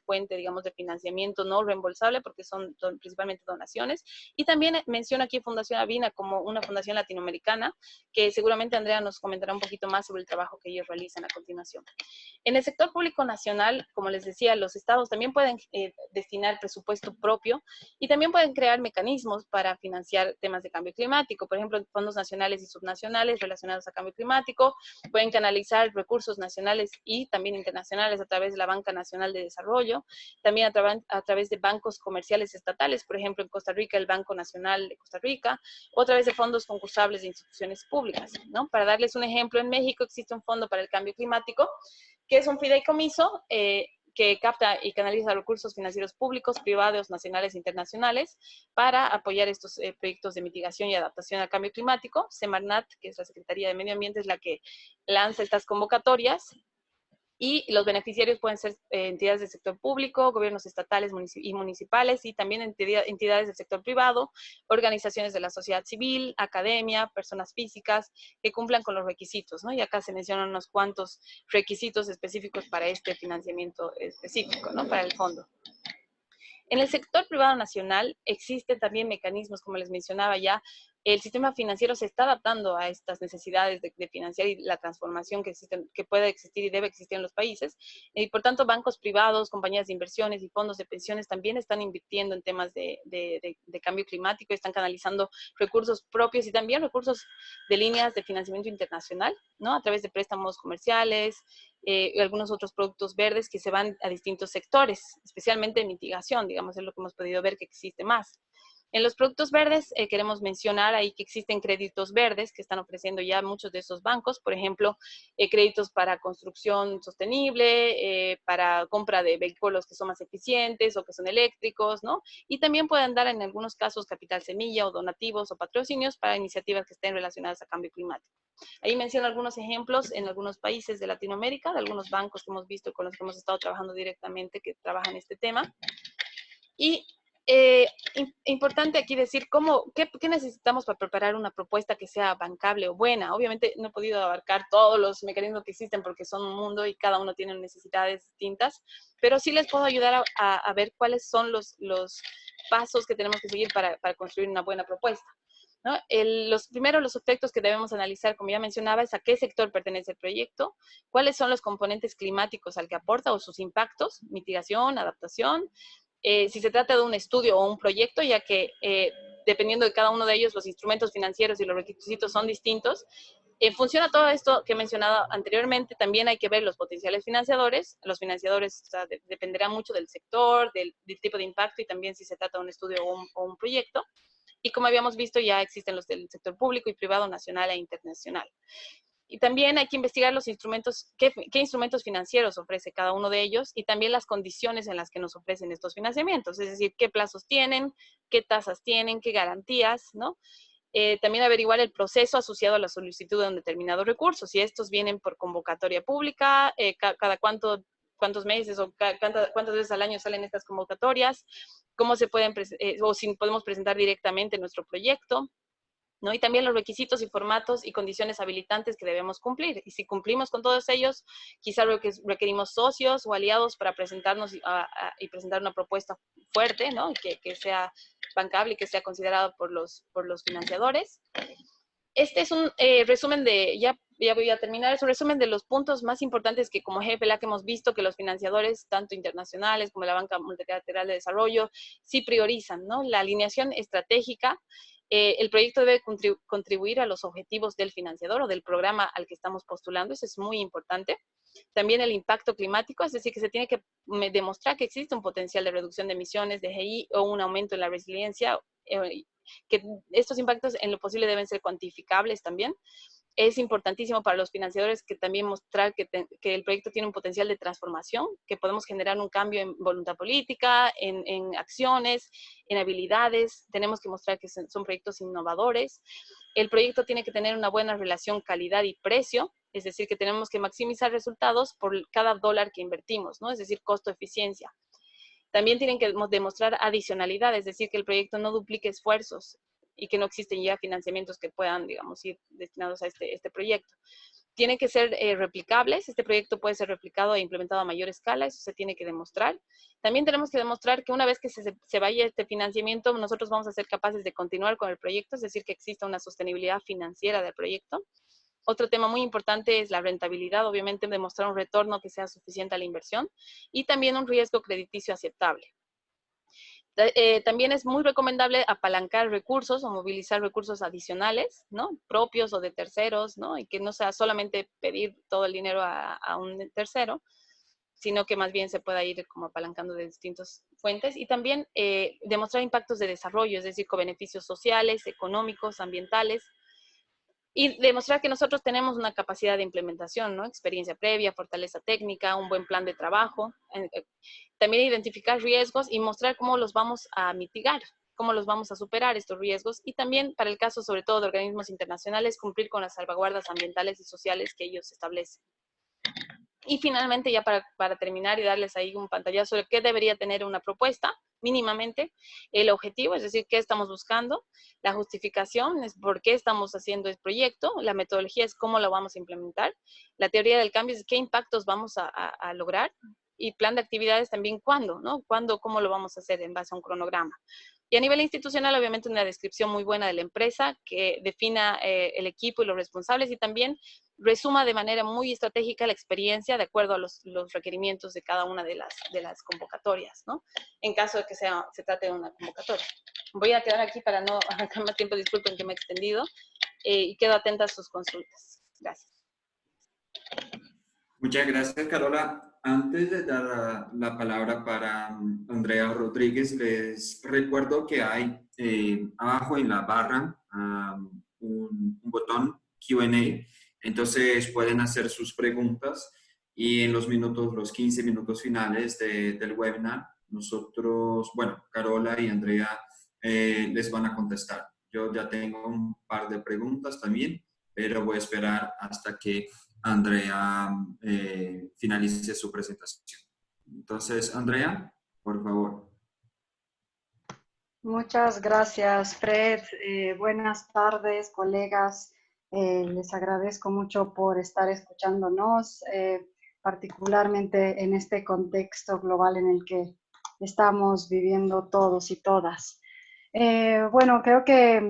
Speaker 1: fuente, digamos, de financiamiento no reembolsable, porque son principalmente donaciones. Y también menciono aquí Fundación Avina como una fundación latinoamericana, que seguramente Andrea nos comentará un poquito más sobre el trabajo que ellos realizan a continuación. En el sector público nacional, como les decía, los estados también pueden destinar presupuesto propio y también pueden crear mecanismos para financiar temas de cambio climático, por ejemplo, fondos nacionales y subnacionales relacionados a cambio climático, pueden canalizar recursos nacionales y también internacionales a través de la Banca Nacional de Desarrollo, también a través de bancos comerciales estatales, por ejemplo, en Costa Rica, el Banco Nacional de Costa Rica, o a través de fondos concursables de instituciones públicas, ¿no? Para darles un ejemplo, en México existe un fondo para el cambio climático, que es un fideicomiso que capta y canaliza recursos financieros públicos, privados, nacionales e internacionales para apoyar estos proyectos de mitigación y adaptación al cambio climático. Semarnat, que es la Secretaría de Medio Ambiente, es la que lanza estas convocatorias y los beneficiarios pueden ser entidades del sector público, gobiernos estatales y municipales y también entidades del sector privado, organizaciones de la sociedad civil, academia, personas físicas que cumplan con los requisitos, ¿no? Y acá se mencionan unos cuantos requisitos específicos para este financiamiento específico, ¿no? Para el fondo. En el sector privado nacional existen también mecanismos, como les mencionaba ya, el sistema financiero se está adaptando a estas necesidades de financiar y la transformación que puede existir y debe existir en los países. Y por tanto, bancos privados, compañías de inversiones y fondos de pensiones también están invirtiendo en temas de cambio climático, están canalizando recursos propios y también recursos de líneas de financiamiento internacional, ¿no? A través de préstamos comerciales, y algunos otros productos verdes que se van a distintos sectores, especialmente en mitigación, digamos, es lo que hemos podido ver que existe más. En los productos verdes queremos mencionar ahí que existen créditos verdes que están ofreciendo ya muchos de esos bancos, por ejemplo, créditos para construcción sostenible, para compra de vehículos que son más eficientes o que son eléctricos, ¿no? Y también pueden dar en algunos casos capital semilla o donativos o patrocinios para iniciativas que estén relacionadas a cambio climático. Ahí menciono algunos ejemplos en algunos países de Latinoamérica, de algunos bancos que hemos visto con los que hemos estado trabajando directamente que trabajan este tema. Y importante aquí decir qué necesitamos para preparar una propuesta que sea bancable o buena. Obviamente no he podido abarcar todos los mecanismos que existen porque son un mundo y cada uno tiene necesidades distintas, pero sí les puedo ayudar a ver cuáles son los pasos que tenemos que seguir para construir una buena propuesta, ¿no? Primero, los aspectos que debemos analizar, como ya mencionaba, es a qué sector pertenece el proyecto, cuáles son los componentes climáticos al que aporta o sus impactos, mitigación, adaptación, si se trata de un estudio o un proyecto, ya que dependiendo de cada uno de ellos, los instrumentos financieros y los requisitos son distintos. En función a todo esto que he mencionado anteriormente, también hay que ver los potenciales financiadores. Los financiadores, o sea, dependerá mucho del sector, del tipo de impacto y también si se trata de un estudio o un proyecto. Y como habíamos visto, ya existen los del sector público y privado, nacional e internacional. Y también hay que investigar los instrumentos, qué instrumentos financieros ofrece cada uno de ellos y también las condiciones en las que nos ofrecen estos financiamientos, es decir, qué plazos tienen, qué tasas tienen, qué garantías, ¿no? También averiguar el proceso asociado a la solicitud de un determinado recurso, si estos vienen por convocatoria pública, cada cuántos meses o cuántas veces al año salen estas convocatorias, cómo se pueden, o si podemos presentar directamente nuestro proyecto, ¿no? Y también los requisitos y formatos y condiciones habilitantes que debemos cumplir. Y si cumplimos con todos ellos, quizá requerimos socios o aliados para presentarnos y presentar una propuesta fuerte, ¿no? Que sea bancable y que sea considerada por los financiadores. Este es un resumen ya voy a terminar, es un resumen de los puntos más importantes que como GFLA que hemos visto que los financiadores, tanto internacionales como la Banca Multilateral de Desarrollo, sí priorizan, ¿no? La alineación estratégica, el proyecto debe contribuir a los objetivos del financiador o del programa al que estamos postulando, eso es muy importante. También el impacto climático, es decir, que se tiene que demostrar que existe un potencial de reducción de emisiones de GI o un aumento en la resiliencia, que estos impactos en lo posible deben ser cuantificables también. Es importantísimo para los financiadores que también mostrar que el proyecto tiene un potencial de transformación, que podemos generar un cambio en voluntad política, en acciones, en habilidades. Tenemos que mostrar que son proyectos innovadores. El proyecto tiene que tener una buena relación calidad y precio, es decir, que tenemos que maximizar resultados por cada dólar que invertimos, ¿no? Es decir, costo-eficiencia. También tienen que demostrar adicionalidad, es decir, que el proyecto no duplique esfuerzos y que no existen ya financiamientos que puedan, digamos, ir destinados a este proyecto. Tienen que ser replicables, este proyecto puede ser replicado e implementado a mayor escala, eso se tiene que demostrar. También tenemos que demostrar que una vez que se vaya este financiamiento, nosotros vamos a ser capaces de continuar con el proyecto, es decir, que exista una sostenibilidad financiera del proyecto. Otro tema muy importante es la rentabilidad, obviamente demostrar un retorno que sea suficiente a la inversión y también un riesgo crediticio aceptable. También es muy recomendable apalancar recursos o movilizar recursos adicionales, ¿no? Propios o de terceros, ¿no? Y que no sea solamente pedir todo el dinero a un tercero, sino que más bien se pueda ir como apalancando de distintas fuentes. Y también demostrar impactos de desarrollo, es decir, con beneficios sociales, económicos, ambientales, y demostrar que nosotros tenemos una capacidad de implementación, ¿no? Experiencia previa, fortaleza técnica, un buen plan de trabajo. También identificar riesgos y mostrar cómo los vamos a mitigar, cómo los vamos a superar estos riesgos. Y también, para el caso sobre todo de organismos internacionales, cumplir con las salvaguardas ambientales y sociales que ellos establecen. Y finalmente, ya para terminar y darles ahí un pantallazo de qué debería tener una propuesta, mínimamente, el objetivo, es decir, qué estamos buscando, la justificación es por qué estamos haciendo el proyecto, la metodología es cómo lo vamos a implementar, la teoría del cambio es qué impactos vamos a lograr, y plan de actividades también cuándo, ¿no? Cuándo, cómo lo vamos a hacer en base a un cronograma. Y a nivel institucional, obviamente, una descripción muy buena de la empresa que defina el equipo y los responsables, y también resuma de manera muy estratégica la experiencia de acuerdo a los requerimientos de cada una de las convocatorias, ¿no? En caso de que se trate de una convocatoria. Voy a quedar aquí para no arrancar más tiempo, disculpen que me he extendido, y quedo atenta a sus consultas. Gracias.
Speaker 2: Muchas gracias, Carola. Antes de dar la palabra para Andrea Rodríguez, les recuerdo que hay abajo en la barra un botón Q&A. Entonces pueden hacer sus preguntas y en los 15 minutos finales del webinar, nosotros, bueno, Carola y Andrea les van a contestar. Yo ya tengo un par de preguntas también, pero voy a esperar hasta que Andrea finalice su presentación. Entonces, Andrea, por favor.
Speaker 3: Muchas gracias, Fred. Buenas tardes, colegas. Les agradezco mucho por estar escuchándonos, particularmente en este contexto global en el que estamos viviendo todos y todas. Bueno, creo que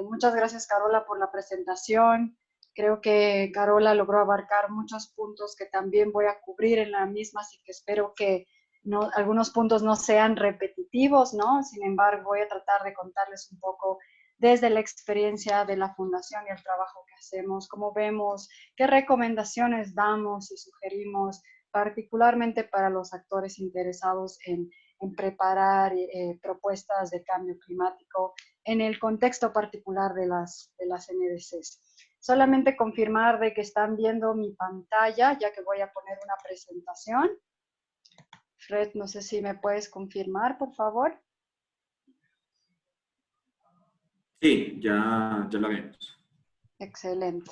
Speaker 3: muchas gracias, Carola, por la presentación. Creo que Carola logró abarcar muchos puntos que también voy a cubrir en la misma, así que espero que no, algunos puntos no sean repetitivos, ¿no? Sin embargo, voy a tratar de contarles un poco desde la experiencia de la Fundación y el trabajo que hacemos, cómo vemos, qué recomendaciones damos y sugerimos, particularmente para los actores interesados en preparar propuestas de cambio climático en el contexto particular de las NDCs. Solamente confirmar de que están viendo mi pantalla, ya que voy a poner una presentación. Fred, no sé si me puedes confirmar, por favor.
Speaker 2: Sí, ya la vemos.
Speaker 3: Excelente.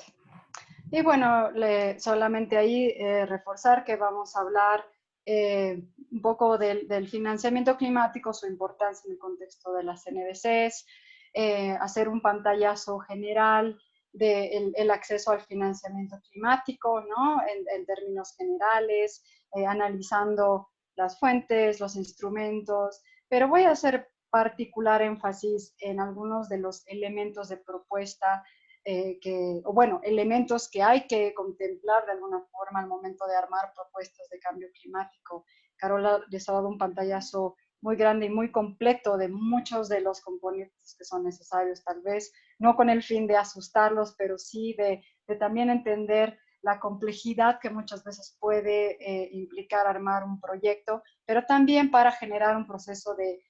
Speaker 3: Y bueno, solamente ahí reforzar que vamos a hablar un poco del financiamiento climático, su importancia en el contexto de las NDCs, hacer un pantallazo general del acceso al financiamiento climático, ¿no? En términos generales, analizando las fuentes, los instrumentos, pero voy a hacer particular énfasis en algunos de los elementos de propuesta o bueno, elementos que hay que contemplar de alguna forma al momento de armar propuestas de cambio climático. Carola les ha dado un pantallazo muy grande y muy completo de muchos de los componentes que son necesarios, tal vez no con el fin de asustarlos, pero sí de también entender la complejidad que muchas veces puede implicar armar un proyecto, pero también para generar un proceso de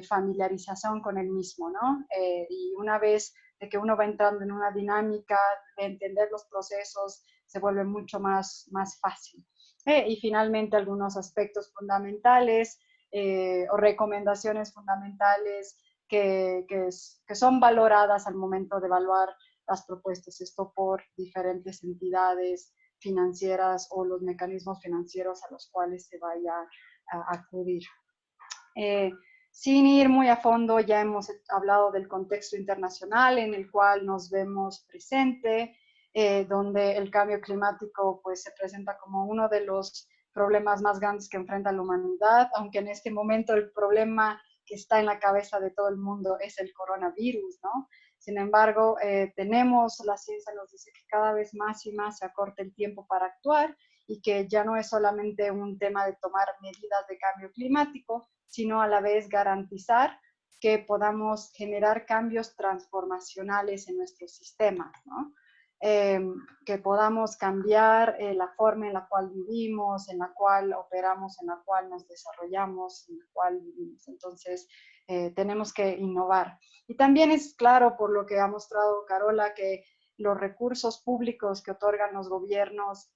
Speaker 3: familiarización con el mismo, ¿no? Y una vez de que uno va entrando en una dinámica de entender los procesos, se vuelve mucho más fácil. Y finalmente algunos aspectos fundamentales o recomendaciones fundamentales que son valoradas al momento de evaluar las propuestas, esto por diferentes entidades financieras o los mecanismos financieros a los cuales se vaya a acudir. Sin ir muy a fondo, ya hemos hablado del contexto internacional en el cual nos vemos presente, donde el cambio climático pues, se presenta como uno de los problemas más grandes que enfrenta la humanidad, aunque en este momento el problema que está en la cabeza de todo el mundo es el coronavirus, ¿no? Sin embargo, la ciencia nos dice que cada vez más y más se acorta el tiempo para actuar y que ya no es solamente un tema de tomar medidas de cambio climático, sino a la vez garantizar que podamos generar cambios transformacionales en nuestros sistemas, ¿no? Que podamos cambiar la forma en la cual vivimos, en la cual operamos, en la cual nos desarrollamos, en la cual vivimos. Entonces, tenemos que innovar. Y también es claro, por lo que ha mostrado Carola, que los recursos públicos que otorgan los gobiernos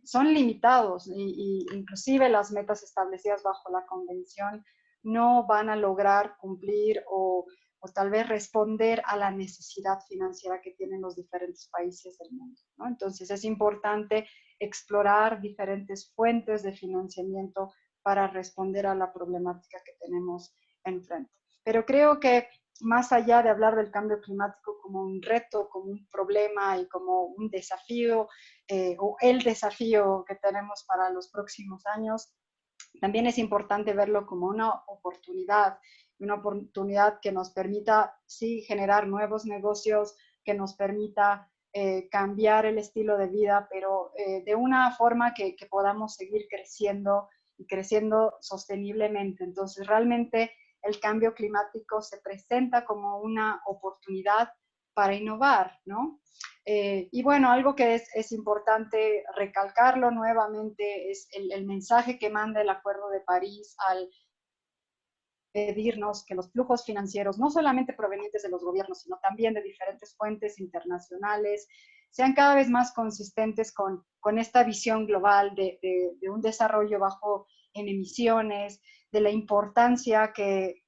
Speaker 3: son limitados y inclusive las metas establecidas bajo la convención no van a lograr cumplir o tal vez responder a la necesidad financiera que tienen los diferentes países del mundo, ¿no? Entonces es importante explorar diferentes fuentes de financiamiento para responder a la problemática que tenemos enfrente. Pero creo que más allá de hablar del cambio climático como un reto, como un problema y como un desafío, o el desafío que tenemos para los próximos años, también es importante verlo como una oportunidad que nos permita, sí, generar nuevos negocios, que nos permita cambiar el estilo de vida, pero de una forma que podamos seguir creciendo y creciendo sosteniblemente. Entonces, realmente el cambio climático se presenta como una oportunidad para innovar, ¿no? Y bueno, algo que es importante recalcarlo nuevamente es el mensaje que manda el Acuerdo de París al pedirnos que los flujos financieros, no solamente provenientes de los gobiernos, sino también de diferentes fuentes internacionales, sean cada vez más consistentes con esta visión global de un desarrollo bajo en emisiones, de la importancia que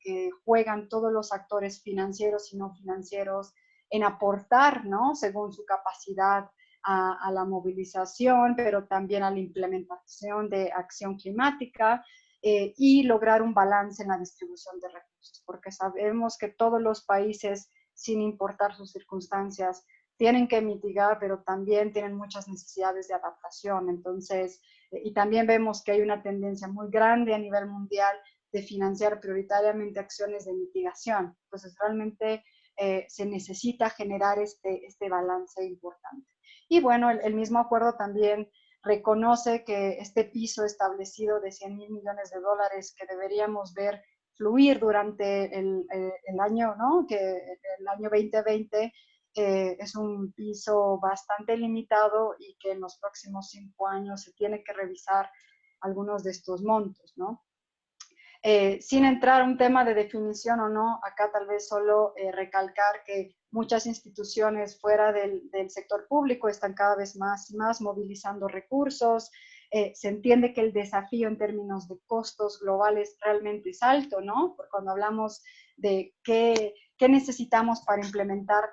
Speaker 3: juegan todos los actores financieros y no financieros en aportar, ¿no?, según su capacidad a la movilización, pero también a la implementación de acción climática, y lograr un balance en la distribución de recursos, porque sabemos que todos los países, sin importar sus circunstancias, tienen que mitigar, pero también tienen muchas necesidades de adaptación. Entonces, y también vemos que hay una tendencia muy grande a nivel mundial de financiar prioritariamente acciones de mitigación. Entonces, realmente se necesita generar este balance importante. Y bueno, el mismo acuerdo también reconoce que este piso establecido de 100.000 millones de dólares que deberíamos ver fluir durante el año, ¿no?, que el año 2020 es un piso bastante limitado y que en los próximos 5 años se tiene que revisar algunos de estos montos, ¿no? Sin entrar a un tema de definición o no, acá tal vez solo recalcar que muchas instituciones fuera del sector público están cada vez más y más movilizando recursos. Se entiende que el desafío en términos de costos globales realmente es alto, ¿no? Porque cuando hablamos de qué necesitamos para implementar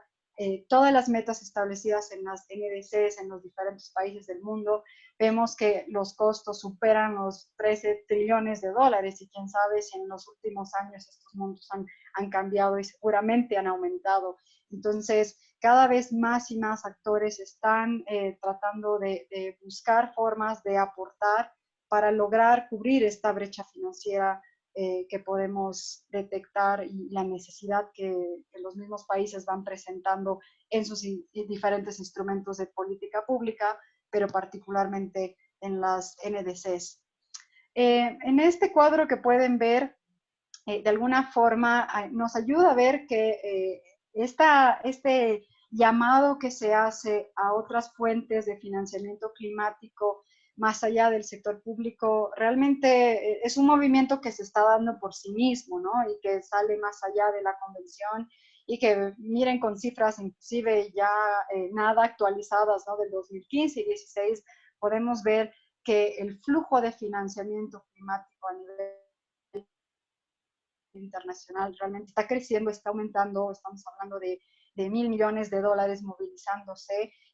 Speaker 3: todas las metas establecidas en las NDCs en los diferentes países del mundo, vemos que los costos superan los 13 trillones de dólares y quién sabe si en los últimos años estos montos han cambiado y seguramente han aumentado. Entonces, cada vez más y más actores están tratando de buscar formas de aportar para lograr cubrir esta brecha financiera que podemos detectar y la necesidad que los mismos países van presentando en sus diferentes instrumentos de política pública, pero particularmente en las NDCs. En este cuadro que pueden ver, de alguna forma nos ayuda a ver que este llamado que se hace a otras fuentes de financiamiento climático más allá del sector público, realmente es un movimiento que se está dando por sí mismo, ¿no? Y que sale más allá de la convención y que miren con cifras inclusive ya nada actualizadas, ¿no?, del 2015 y 2016, podemos ver que el flujo de financiamiento climático a nivel internacional realmente está creciendo, está aumentando. Estamos hablando de 1.000 millones de dólares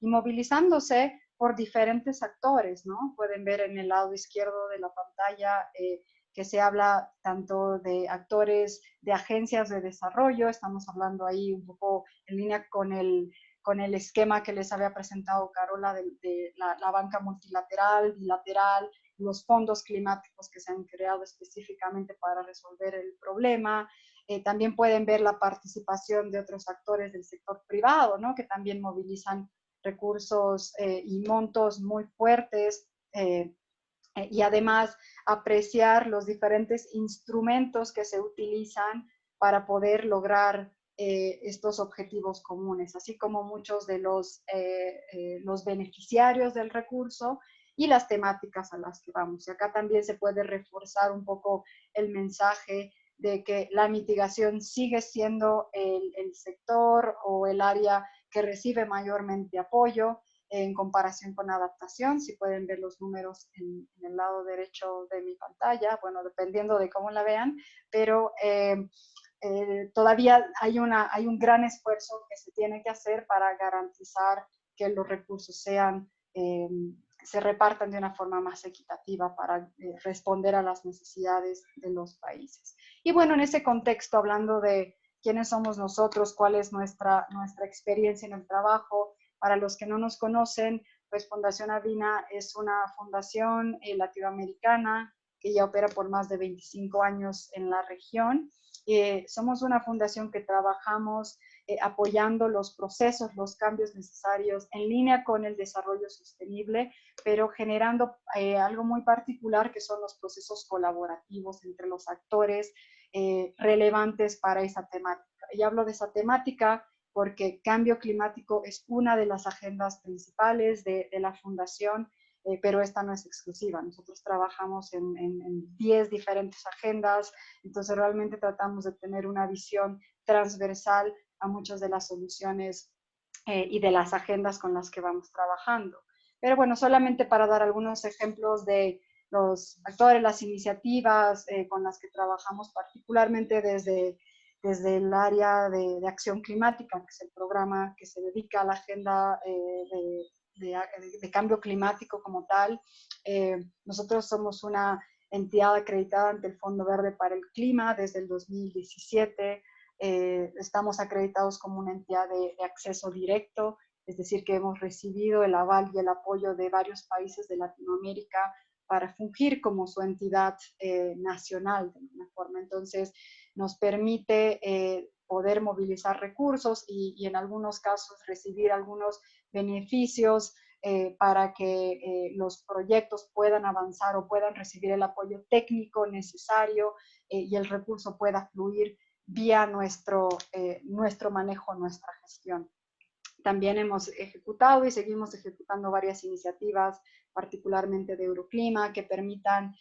Speaker 3: movilizándose por diferentes actores, ¿no? Pueden ver en el lado izquierdo de la pantalla que se habla tanto de actores de agencias de desarrollo. Estamos hablando ahí un poco en línea con el esquema que les había presentado Carola de la banca multilateral, bilateral, los fondos climáticos que se han creado específicamente para resolver el problema. También pueden ver la participación de otros actores del sector privado, ¿no?, que también movilizan recursos y montos muy fuertes y además apreciar los diferentes instrumentos que se utilizan para poder lograr estos objetivos comunes, así como muchos de los beneficiarios del recurso y las temáticas a las que vamos. Y acá también se puede reforzar un poco el mensaje de que la mitigación sigue siendo el sector o el área que recibe mayormente apoyo en comparación con adaptación. Si pueden ver los números en el lado derecho de mi pantalla, bueno, dependiendo de cómo la vean, pero todavía hay un gran esfuerzo que se tiene que hacer para garantizar que los recursos se repartan de una forma más equitativa para responder a las necesidades de los países. Y bueno, en ese contexto, hablando de quiénes somos nosotros, cuál es nuestra experiencia en el trabajo, para los que no nos conocen, pues Fundación Avina es una fundación latinoamericana que ya opera por más de 25 años en la región. Somos una fundación que trabajamos apoyando los procesos, los cambios necesarios en línea con el desarrollo sostenible, pero generando algo muy particular que son los procesos colaborativos entre los actores relevantes para esa temática. Y hablo de esa temática porque cambio climático es una de las agendas principales de la fundación, pero esta no es exclusiva. Nosotros trabajamos en 10 diferentes agendas, entonces realmente tratamos de tener una visión transversal a muchas de las soluciones y de las agendas con las que vamos trabajando. Pero bueno, solamente para dar algunos ejemplos de los actores, las iniciativas con las que trabajamos, particularmente desde el área de acción climática, que es el programa que se dedica a la agenda de cambio climático como tal. Nosotros somos una entidad acreditada ante el Fondo Verde para el Clima desde el 2017. Estamos acreditados como una entidad de acceso directo, es decir, que hemos recibido el aval y el apoyo de varios países de Latinoamérica para fungir como su entidad nacional de alguna forma. Entonces, nos permite poder movilizar recursos y en algunos casos recibir algunos beneficios para que los proyectos puedan avanzar o puedan recibir el apoyo técnico necesario y el recurso pueda fluir vía nuestro manejo, nuestra gestión. También hemos ejecutado y seguimos ejecutando varias iniciativas, particularmente de Euroclima, que permitan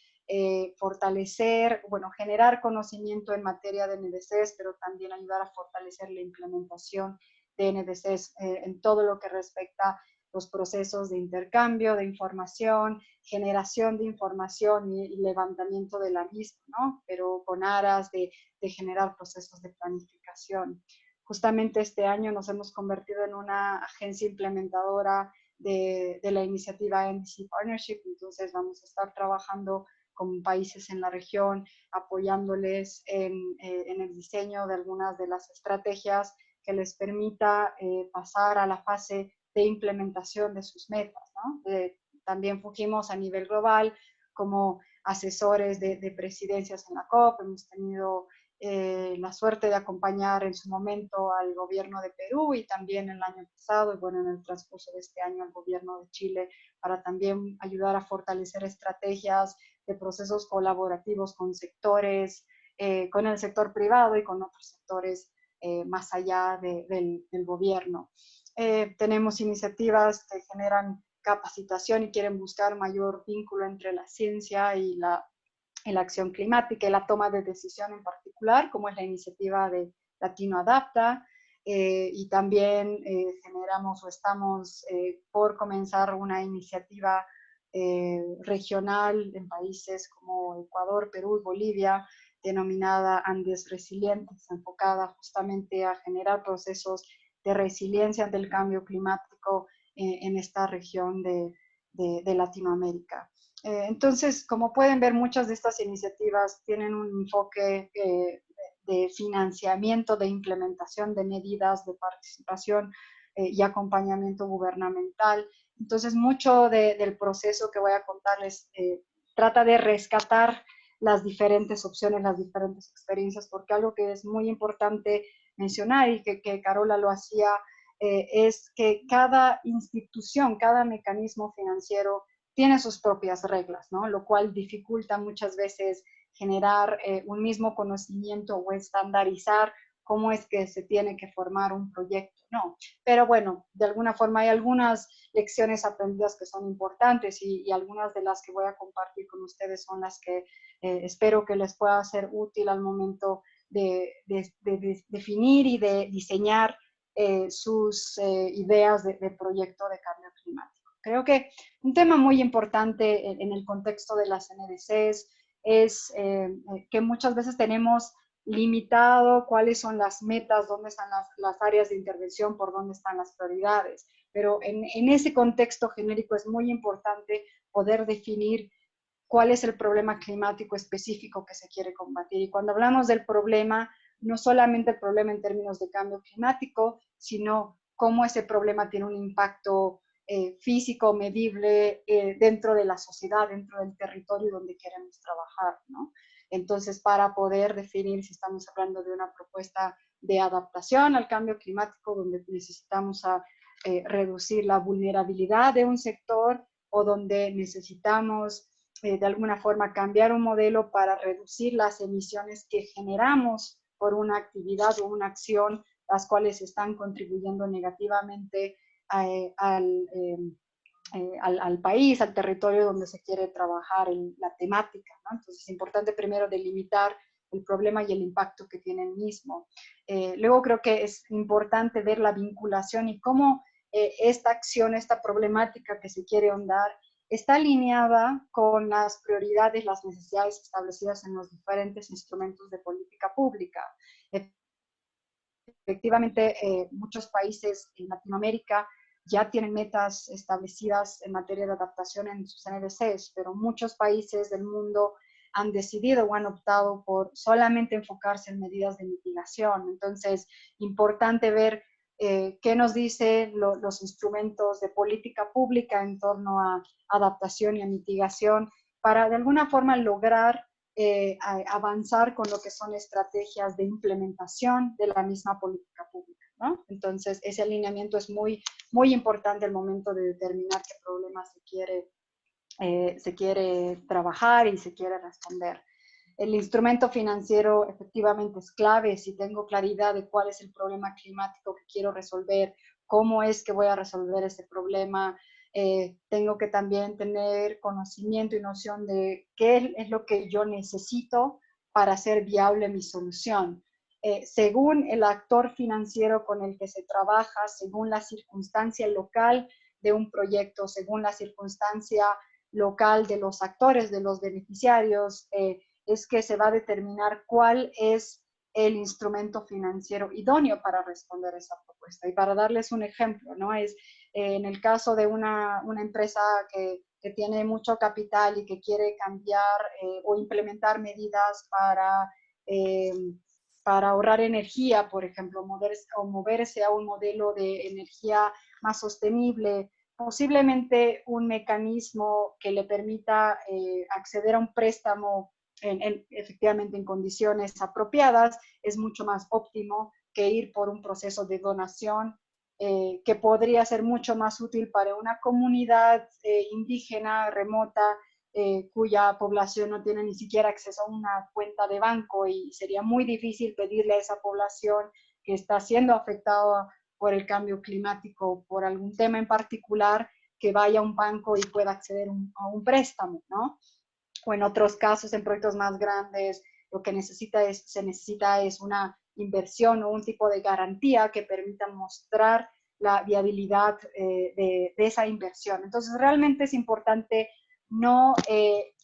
Speaker 3: fortalecer, bueno, generar conocimiento en materia de NDCs, pero también ayudar a fortalecer la implementación de NDCs en todo lo que respecta los procesos de intercambio de información, generación de información y levantamiento de la misma, ¿no? Pero con aras de generar procesos de planificación. Justamente este año nos hemos convertido en una agencia implementadora de la iniciativa NDC Partnership, entonces vamos a estar trabajando con países en la región, apoyándoles en el diseño de algunas de las estrategias que les permita pasar a la fase de implementación de sus metas, ¿no? También fungimos a nivel global como asesores de presidencias en la COP, hemos tenido la suerte de acompañar en su momento al gobierno de Perú y también el año pasado, y bueno, en el transcurso de este año al gobierno de Chile, para también ayudar a fortalecer estrategias de procesos colaborativos con sectores, con el sector privado y con otros sectores más allá del gobierno. Tenemos iniciativas que generan capacitación y quieren buscar mayor vínculo entre la ciencia y la acción climática y la toma de decisión en particular, como es la iniciativa de Latino Adapta, y también generamos o estamos por comenzar una iniciativa regional en países como Ecuador, Perú y Bolivia, denominada Andes Resilientes, enfocada justamente a generar procesos de resiliencia ante el cambio climático en esta región de Latinoamérica. Entonces, como pueden ver, muchas de estas iniciativas tienen un enfoque de financiamiento, de implementación de medidas de participación y acompañamiento gubernamental. Entonces, mucho del proceso que voy a contarles trata de rescatar las diferentes opciones, las diferentes experiencias, porque algo que es muy importante mencionar y que Carola lo hacía, es que cada institución, cada mecanismo financiero tiene sus propias reglas, ¿no? Lo cual dificulta muchas veces generar un mismo conocimiento o estandarizar cómo es que se tiene que formar un proyecto, ¿no? Pero bueno, de alguna forma hay algunas lecciones aprendidas que son importantes y algunas de las que voy a compartir con ustedes son las que espero que les pueda ser útil al momento de definir y de diseñar sus ideas de proyecto de cambio climático. Creo que un tema muy importante en el contexto de las NDCs es que muchas veces tenemos limitado cuáles son las metas, dónde están las áreas de intervención, por dónde están las prioridades. Pero en ese contexto genérico es muy importante poder definir cuál es el problema climático específico que se quiere combatir. Y cuando hablamos del problema, no solamente el problema en términos de cambio climático, sino cómo ese problema tiene un impacto físico, medible, dentro de la sociedad, dentro del territorio donde queremos trabajar, ¿no? Entonces, para poder definir si estamos hablando de una propuesta de adaptación al cambio climático, donde necesitamos reducir la vulnerabilidad de un sector o donde necesitamos de alguna forma cambiar un modelo para reducir las emisiones que generamos por una actividad o una acción, las cuales están contribuyendo negativamente al país, al territorio donde se quiere trabajar la temática, ¿no? Entonces es importante primero delimitar el problema y el impacto que tiene el mismo. Luego creo que es importante ver la vinculación y cómo esta acción, esta problemática que se quiere ahondar, está alineada con las prioridades, las necesidades establecidas en los diferentes instrumentos de política pública. Efectivamente, muchos países en Latinoamérica ya tienen metas establecidas en materia de adaptación en sus NDCs, pero muchos países del mundo han decidido o han optado por solamente enfocarse en medidas de mitigación. Entonces, importante ver qué nos dicen los instrumentos de política pública en torno a adaptación y a mitigación para de alguna forma lograr avanzar con lo que son estrategias de implementación de la misma política pública, ¿no? Entonces, ese alineamiento es muy, muy importante al momento de determinar qué problema se quiere trabajar y se quiere responder. El instrumento financiero efectivamente es clave. Si tengo claridad de cuál es el problema climático que quiero resolver, cómo es que voy a resolver ese problema, tengo que también tener conocimiento y noción de qué es lo que yo necesito para hacer viable mi solución. Según el actor financiero con el que se trabaja, según la circunstancia local de un proyecto, según la circunstancia local de los actores, de los beneficiarios, es que se va a determinar cuál es el instrumento financiero idóneo para responder a esa propuesta. Y para darles un ejemplo, ¿no? Es en el caso de una empresa que tiene mucho capital y que quiere cambiar o implementar medidas para ahorrar energía, por ejemplo, moverse a un modelo de energía más sostenible, posiblemente un mecanismo que le permita acceder a un préstamo efectivamente en condiciones apropiadas es mucho más óptimo que ir por un proceso de donación que podría ser mucho más útil para una comunidad indígena remota cuya población no tiene ni siquiera acceso a una cuenta de banco y sería muy difícil pedirle a esa población que está siendo afectada por el cambio climático, por algún tema en particular, que vaya a un banco y pueda acceder a un préstamo, ¿no? O en otros casos, en proyectos más grandes, lo que se necesita es una inversión o un tipo de garantía que permita mostrar la viabilidad de esa inversión. Entonces, realmente es importante no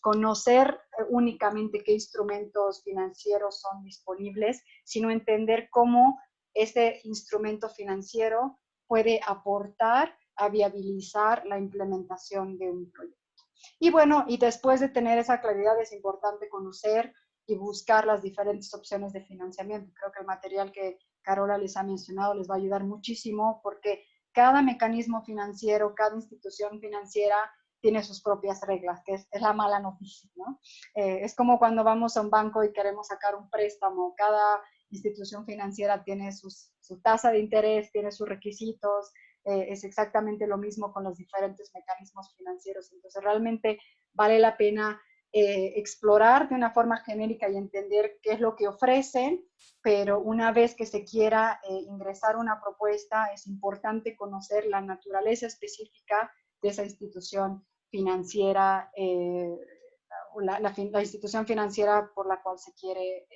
Speaker 3: conocer únicamente qué instrumentos financieros son disponibles, sino entender cómo ese instrumento financiero puede aportar a viabilizar la implementación de un proyecto. Y bueno, y después de tener esa claridad es importante conocer y buscar las diferentes opciones de financiamiento. Creo que el material que Carola les ha mencionado les va a ayudar muchísimo porque cada mecanismo financiero, cada institución financiera tiene sus propias reglas, que es la mala noticia, ¿no? Es como cuando vamos a un banco y queremos sacar un préstamo. Cada institución financiera tiene su tasa de interés, tiene sus requisitos, es exactamente lo mismo con los diferentes mecanismos financieros. Entonces, realmente vale la pena explorar de una forma genérica y entender qué es lo que ofrecen, pero una vez que se quiera ingresar una propuesta, es importante conocer la naturaleza específica de esa institución financiera, la institución financiera por la cual se quiere,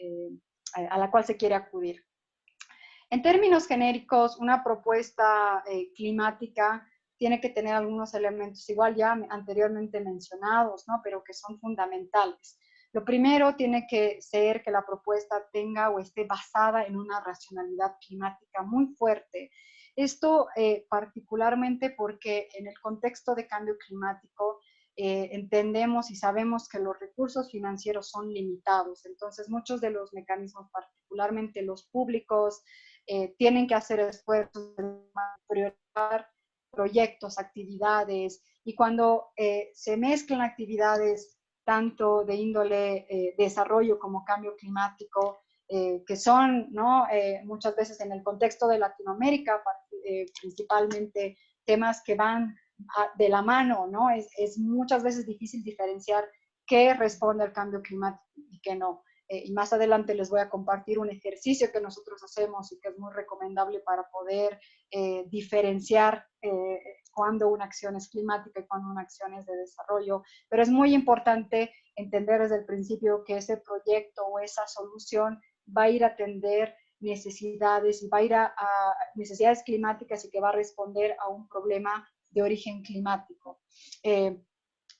Speaker 3: a la cual se quiere acudir. En términos genéricos, una propuesta climática tiene que tener algunos elementos, igual ya anteriormente mencionados, ¿no? Pero que son fundamentales. Lo primero tiene que ser que la propuesta tenga o esté basada en una racionalidad climática muy fuerte. Esto particularmente porque en el contexto de cambio climático entendemos y sabemos que los recursos financieros son limitados. Entonces, muchos de los mecanismos, particularmente los públicos, tienen que hacer esfuerzos para priorizar proyectos, actividades, y cuando se mezclan actividades tanto de índole desarrollo como cambio climático, que son, ¿no? Muchas veces en el contexto de Latinoamérica, principalmente temas que van de la mano, ¿no? Es muchas veces difícil diferenciar qué responde al cambio climático y qué no. Y más adelante les voy a compartir un ejercicio que nosotros hacemos y que es muy recomendable para poder diferenciar cuándo una acción es climática y cuándo una acción es de desarrollo. Pero es muy importante entender desde el principio que ese proyecto o esa solución va a ir a atender necesidades y va a ir a necesidades climáticas y que va a responder a un problema de origen climático.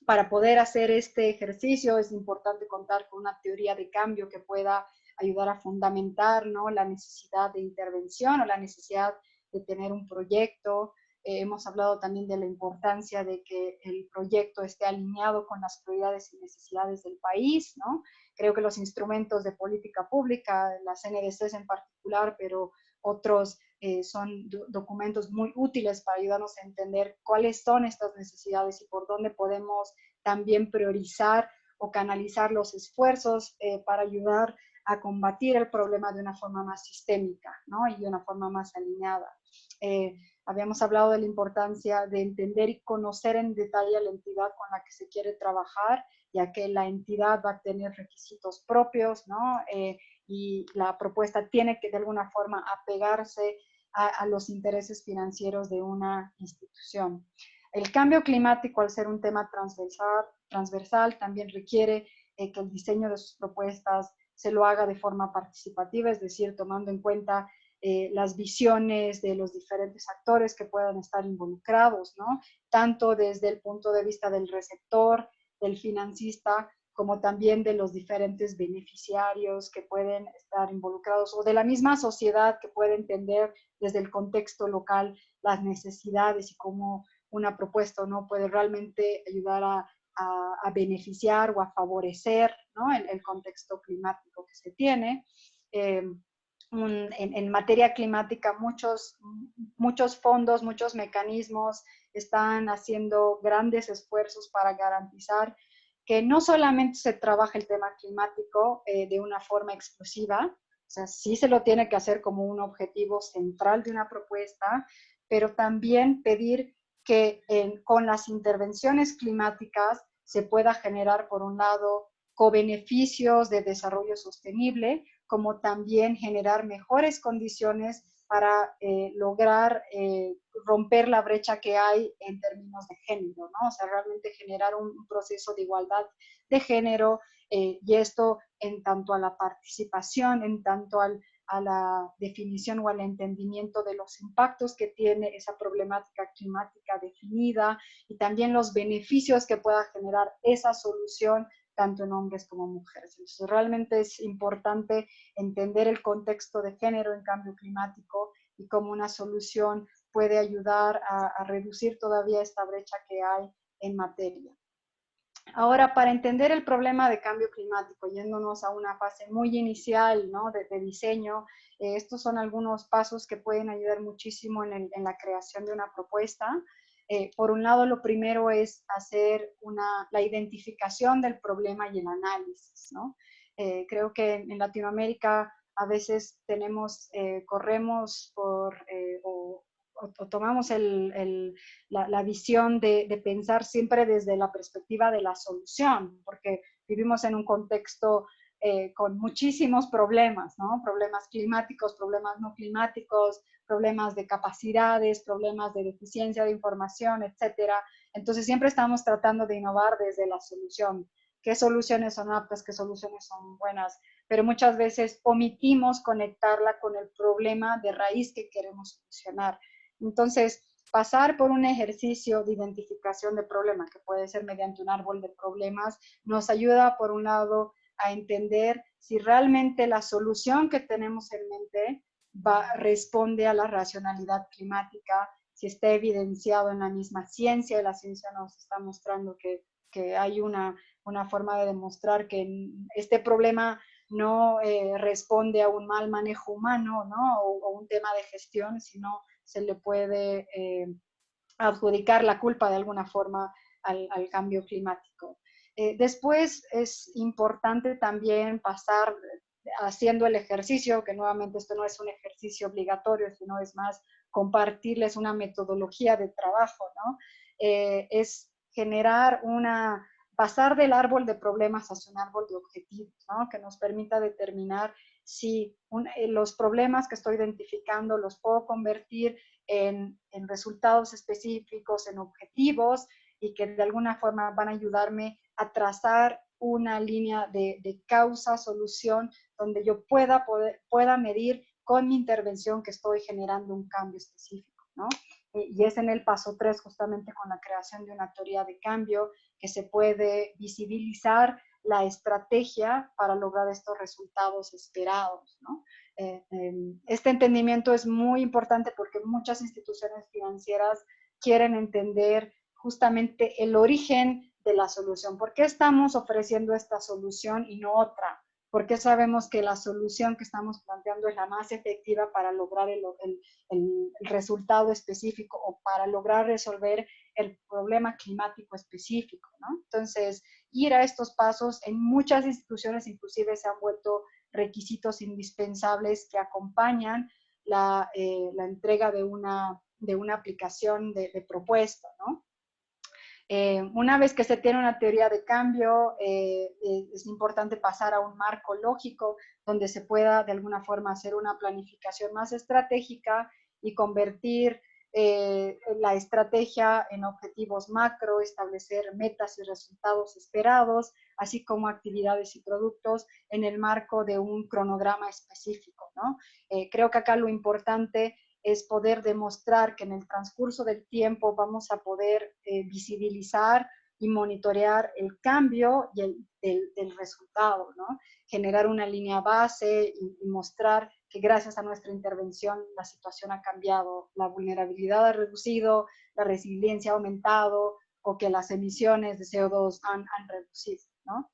Speaker 3: Para poder hacer este ejercicio es importante contar con una teoría de cambio que pueda ayudar a fundamentar, ¿no? La necesidad de intervención o la necesidad de tener un proyecto. Hemos hablado también de la importancia de que el proyecto esté alineado con las prioridades y necesidades del país, ¿no? Creo que los instrumentos de política pública, las NDCs en particular, pero otros son documentos muy útiles para ayudarnos a entender cuáles son estas necesidades y por dónde podemos también priorizar o canalizar los esfuerzos para ayudar a combatir el problema de una forma más sistémica, ¿no? Y de una forma más alineada. Habíamos hablado de la importancia de entender y conocer en detalle a la entidad con la que se quiere trabajar, ya que la entidad va a tener requisitos propios, ¿no? Y la propuesta tiene que de alguna forma apegarse a los intereses financieros de una institución. El cambio climático, al ser un tema transversal también requiere que el diseño de sus propuestas se lo haga de forma participativa, es decir, tomando en cuenta las visiones de los diferentes actores que puedan estar involucrados, ¿no? Tanto desde el punto de vista del receptor, del financista, como también de los diferentes beneficiarios que pueden estar involucrados o de la misma sociedad que puede entender desde el contexto local las necesidades y cómo una propuesta no puede realmente ayudar a beneficiar o a favorecer, ¿no? el contexto climático que se tiene. En materia climática, muchos fondos, muchos mecanismos están haciendo grandes esfuerzos para garantizar que no solamente se trabaja el tema climático de una forma exclusiva, o sea, sí se lo tiene que hacer como un objetivo central de una propuesta, pero también pedir que con las intervenciones climáticas se pueda generar, por un lado, cobeneficios de desarrollo sostenible, como también generar mejores condiciones para lograr romper la brecha que hay en términos de género, ¿no? O sea, realmente generar un proceso de igualdad de género y esto en tanto a la participación, en tanto a la definición o al entendimiento de los impactos que tiene esa problemática climática definida y también los beneficios que pueda generar esa solución tanto en hombres como mujeres. Entonces, realmente es importante entender el contexto de género en cambio climático y cómo una solución puede ayudar a reducir todavía esta brecha que hay en materia. Ahora, para entender el problema de cambio climático, yéndonos a una fase muy inicial, ¿no? de diseño, estos son algunos pasos que pueden ayudar muchísimo en la creación de una propuesta. Por un lado, lo primero es hacer la identificación del problema y el análisis, ¿no? Creo que en Latinoamérica a veces corremos por, o o tomamos la visión de pensar siempre desde la perspectiva de la solución, porque vivimos en un contexto con muchísimos problemas, ¿no? Problemas climáticos, problemas no climáticos, problemas de capacidades, problemas de deficiencia de información, etcétera. Entonces siempre estamos tratando de innovar desde la solución. ¿Qué soluciones son aptas? ¿Qué soluciones son buenas? Pero muchas veces omitimos conectarla con el problema de raíz que queremos solucionar. Entonces, pasar por un ejercicio de identificación de problemas, que puede ser mediante un árbol de problemas, nos ayuda, por un lado, a entender si realmente la solución que tenemos en mente responde a la racionalidad climática, si está evidenciado en la misma ciencia, y la ciencia nos está mostrando que hay una forma de demostrar que este problema no responde a un mal manejo humano, ¿no? o un tema de gestión, sino se le puede adjudicar la culpa de alguna forma al cambio climático. Después es importante también pasar haciendo el ejercicio, que nuevamente esto no es un ejercicio obligatorio, sino es más compartirles una metodología de trabajo, ¿no? Es generar pasar del árbol de problemas hacia un árbol de objetivos, ¿no? Que nos permita determinar si los problemas que estoy identificando los puedo convertir en resultados específicos, en objetivos, y que de alguna forma van a ayudarme a trazar una línea de causa-solución donde yo pueda medir con mi intervención que estoy generando un cambio específico, ¿no? Y es en el paso 3, justamente con la creación de una teoría de cambio, que se puede visibilizar la estrategia para lograr estos resultados esperados, ¿no? Este entendimiento es muy importante porque muchas instituciones financieras quieren entender justamente el origen de la solución. ¿Por qué estamos ofreciendo esta solución y no otra? ¿Por qué sabemos que la solución que estamos planteando es la más efectiva para lograr el resultado específico o para lograr resolver el problema climático específico, ¿no? Entonces, ir a estos pasos en muchas instituciones inclusive se han vuelto requisitos indispensables que acompañan la entrega de una aplicación de propuesta, ¿no? Una vez que se tiene una teoría de cambio, es importante pasar a un marco lógico donde se pueda de alguna forma hacer una planificación más estratégica y convertir la estrategia en objetivos macro, establecer metas y resultados esperados, así como actividades y productos en el marco de un cronograma específico, ¿no? Creo que acá lo importante es poder demostrar que en el transcurso del tiempo vamos a poder visibilizar y monitorear el cambio y el resultado, ¿no? Generar una línea base y mostrar que gracias a nuestra intervención la situación ha cambiado, la vulnerabilidad ha reducido, la resiliencia ha aumentado o que las emisiones de CO2 han reducido, ¿no?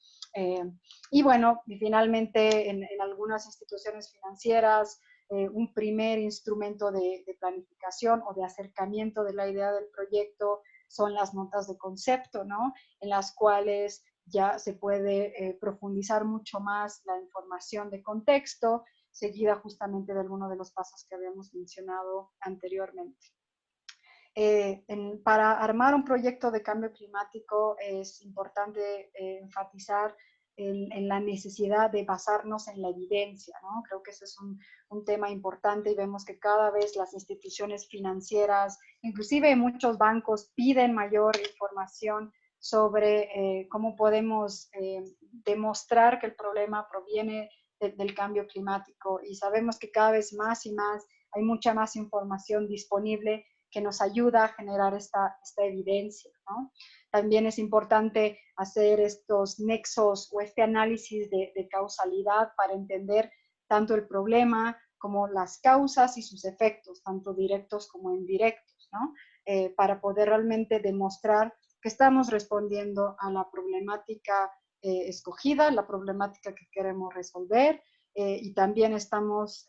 Speaker 3: Y bueno, y finalmente en algunas instituciones financieras, un primer instrumento de planificación o de acercamiento de la idea del proyecto son las notas de concepto, ¿no? En las cuales ya se puede profundizar mucho más la información de contexto, seguida justamente de alguno de los pasos que habíamos mencionado anteriormente. Para armar un proyecto de cambio climático es importante enfatizar en la necesidad de basarnos en la evidencia, ¿no? Creo que ese es un tema importante y vemos que cada vez las instituciones financieras, inclusive muchos bancos, piden mayor información sobre cómo podemos demostrar que el problema proviene del cambio climático, y sabemos que cada vez más y más hay mucha más información disponible que nos ayuda a generar esta evidencia, ¿no? También es importante hacer estos nexos o este análisis de causalidad para entender tanto el problema como las causas y sus efectos, tanto directos como indirectos, ¿no? Para poder realmente demostrar que estamos respondiendo a la problemática escogida, la problemática que queremos resolver, y también estamos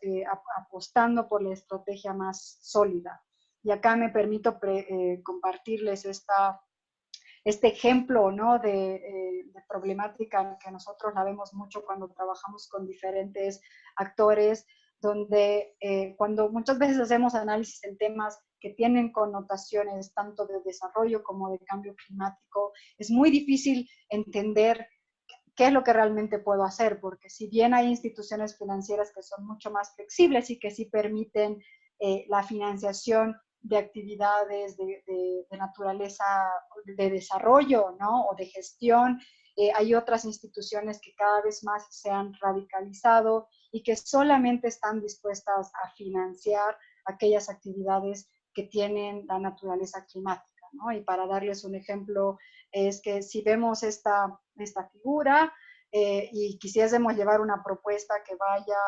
Speaker 3: apostando por la estrategia más sólida. Y acá me permito compartirles este ejemplo, ¿no? de problemática que nosotros la vemos mucho cuando trabajamos con diferentes actores, donde cuando muchas veces hacemos análisis en temas que tienen connotaciones tanto de desarrollo como de cambio climático, es muy difícil entender qué es lo que realmente puedo hacer, porque si bien hay instituciones financieras que son mucho más flexibles y que sí permiten la financiación de actividades de naturaleza de desarrollo, ¿no? O de gestión, hay otras instituciones que cada vez más se han radicalizado y que solamente están dispuestas a financiar aquellas actividades que tienen la naturaleza climática, ¿no? Y para darles un ejemplo, es que si vemos esta figura y quisiésemos llevar una propuesta que vaya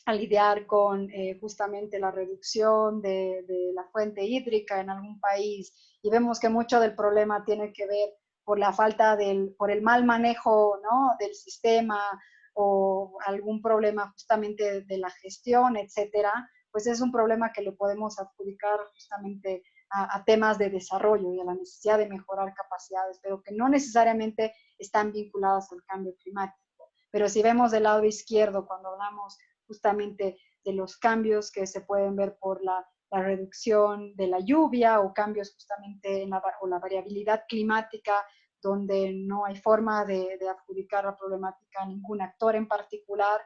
Speaker 3: a lidiar con justamente la reducción de la fuente hídrica en algún país, y vemos que mucho del problema tiene que ver por la falta por el mal manejo, ¿no? Del sistema, o algún problema justamente de la gestión, etcétera, pues es un problema que le podemos adjudicar justamente a temas de desarrollo y a la necesidad de mejorar capacidades, pero que no necesariamente están vinculadas al cambio climático. Pero si vemos del lado izquierdo, cuando hablamos justamente de los cambios que se pueden ver por la reducción de la lluvia, o cambios justamente en la variabilidad climática, donde no hay forma de adjudicar la problemática a ningún actor en particular,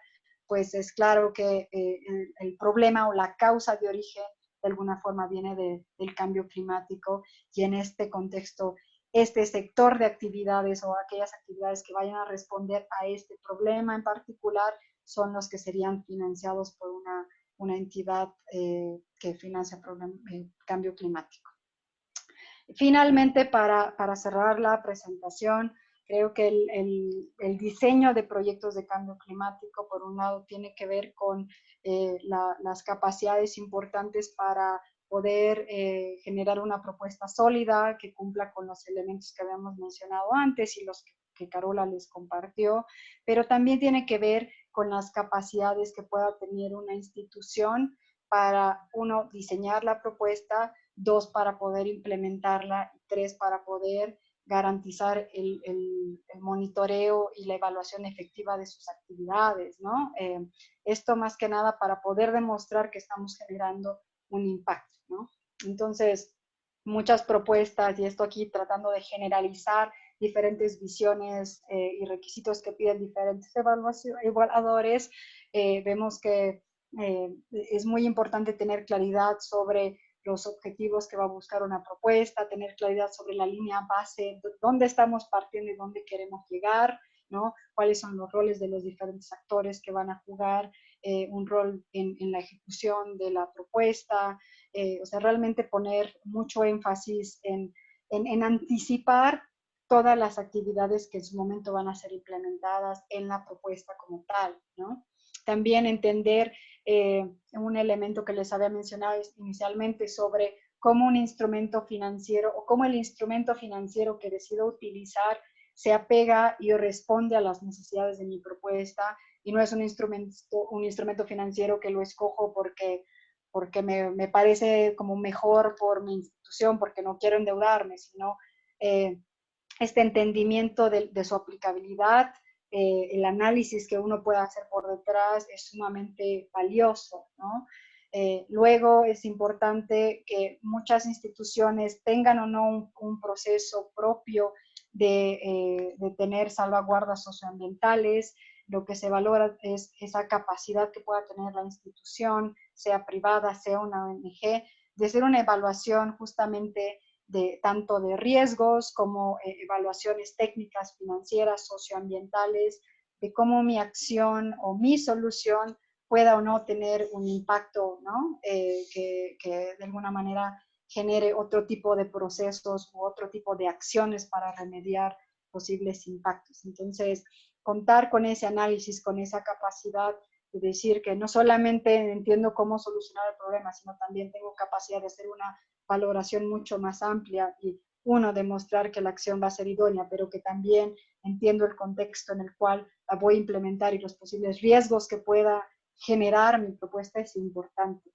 Speaker 3: pues es claro que el problema o la causa de origen de alguna forma viene del cambio climático, y en este contexto este sector de actividades o aquellas actividades que vayan a responder a este problema en particular son los que serían financiados por una entidad que financia cambio climático. Finalmente, para cerrar la presentación, creo que el diseño de proyectos de cambio climático, por un lado, tiene que ver con las capacidades importantes para poder generar una propuesta sólida que cumpla con los elementos que habíamos mencionado antes y los que Carola les compartió, pero también tiene que ver con las capacidades que pueda tener una institución para, uno, diseñar la propuesta, dos, para poder implementarla, y tres, para poder garantizar el monitoreo y la evaluación efectiva de sus actividades, ¿no? Esto más que nada para poder demostrar que estamos generando un impacto, ¿no? Entonces, muchas propuestas, y esto aquí tratando de generalizar diferentes visiones y requisitos que piden diferentes evaluadores, vemos que es muy importante tener claridad sobre los objetivos que va a buscar una propuesta, tener claridad sobre la línea base, dónde estamos partiendo y dónde queremos llegar, ¿no? Cuáles son los roles de los diferentes actores que van a jugar un rol en la ejecución de la propuesta, o sea, realmente poner mucho énfasis en anticipar todas las actividades que en su momento van a ser implementadas en la propuesta como tal, ¿no? También entender un elemento que les había mencionado inicialmente sobre cómo un instrumento financiero o cómo el instrumento financiero que decido utilizar se apega y responde a las necesidades de mi propuesta, y no es un instrumento financiero que lo escojo porque me parece como mejor por mi institución, porque no quiero endeudarme, sino este entendimiento de su aplicabilidad, el análisis que uno puede hacer por detrás es sumamente valioso, ¿no? Luego es importante que muchas instituciones tengan o no un proceso propio de tener salvaguardas socioambientales. Lo que se valora es esa capacidad que pueda tener la institución, sea privada, sea una ONG, de hacer una evaluación justamente tanto de riesgos como evaluaciones técnicas, financieras, socioambientales, de cómo mi acción o mi solución pueda o no tener un impacto, ¿no? Que de alguna manera genere otro tipo de procesos u otro tipo de acciones para remediar posibles impactos. Entonces, contar con ese análisis, con esa capacidad de decir que no solamente entiendo cómo solucionar el problema, sino también tengo capacidad de hacer una valoración mucho más amplia y, uno, demostrar que la acción va a ser idónea, pero que también entiendo el contexto en el cual la voy a implementar y los posibles riesgos que pueda generar mi propuesta es importante.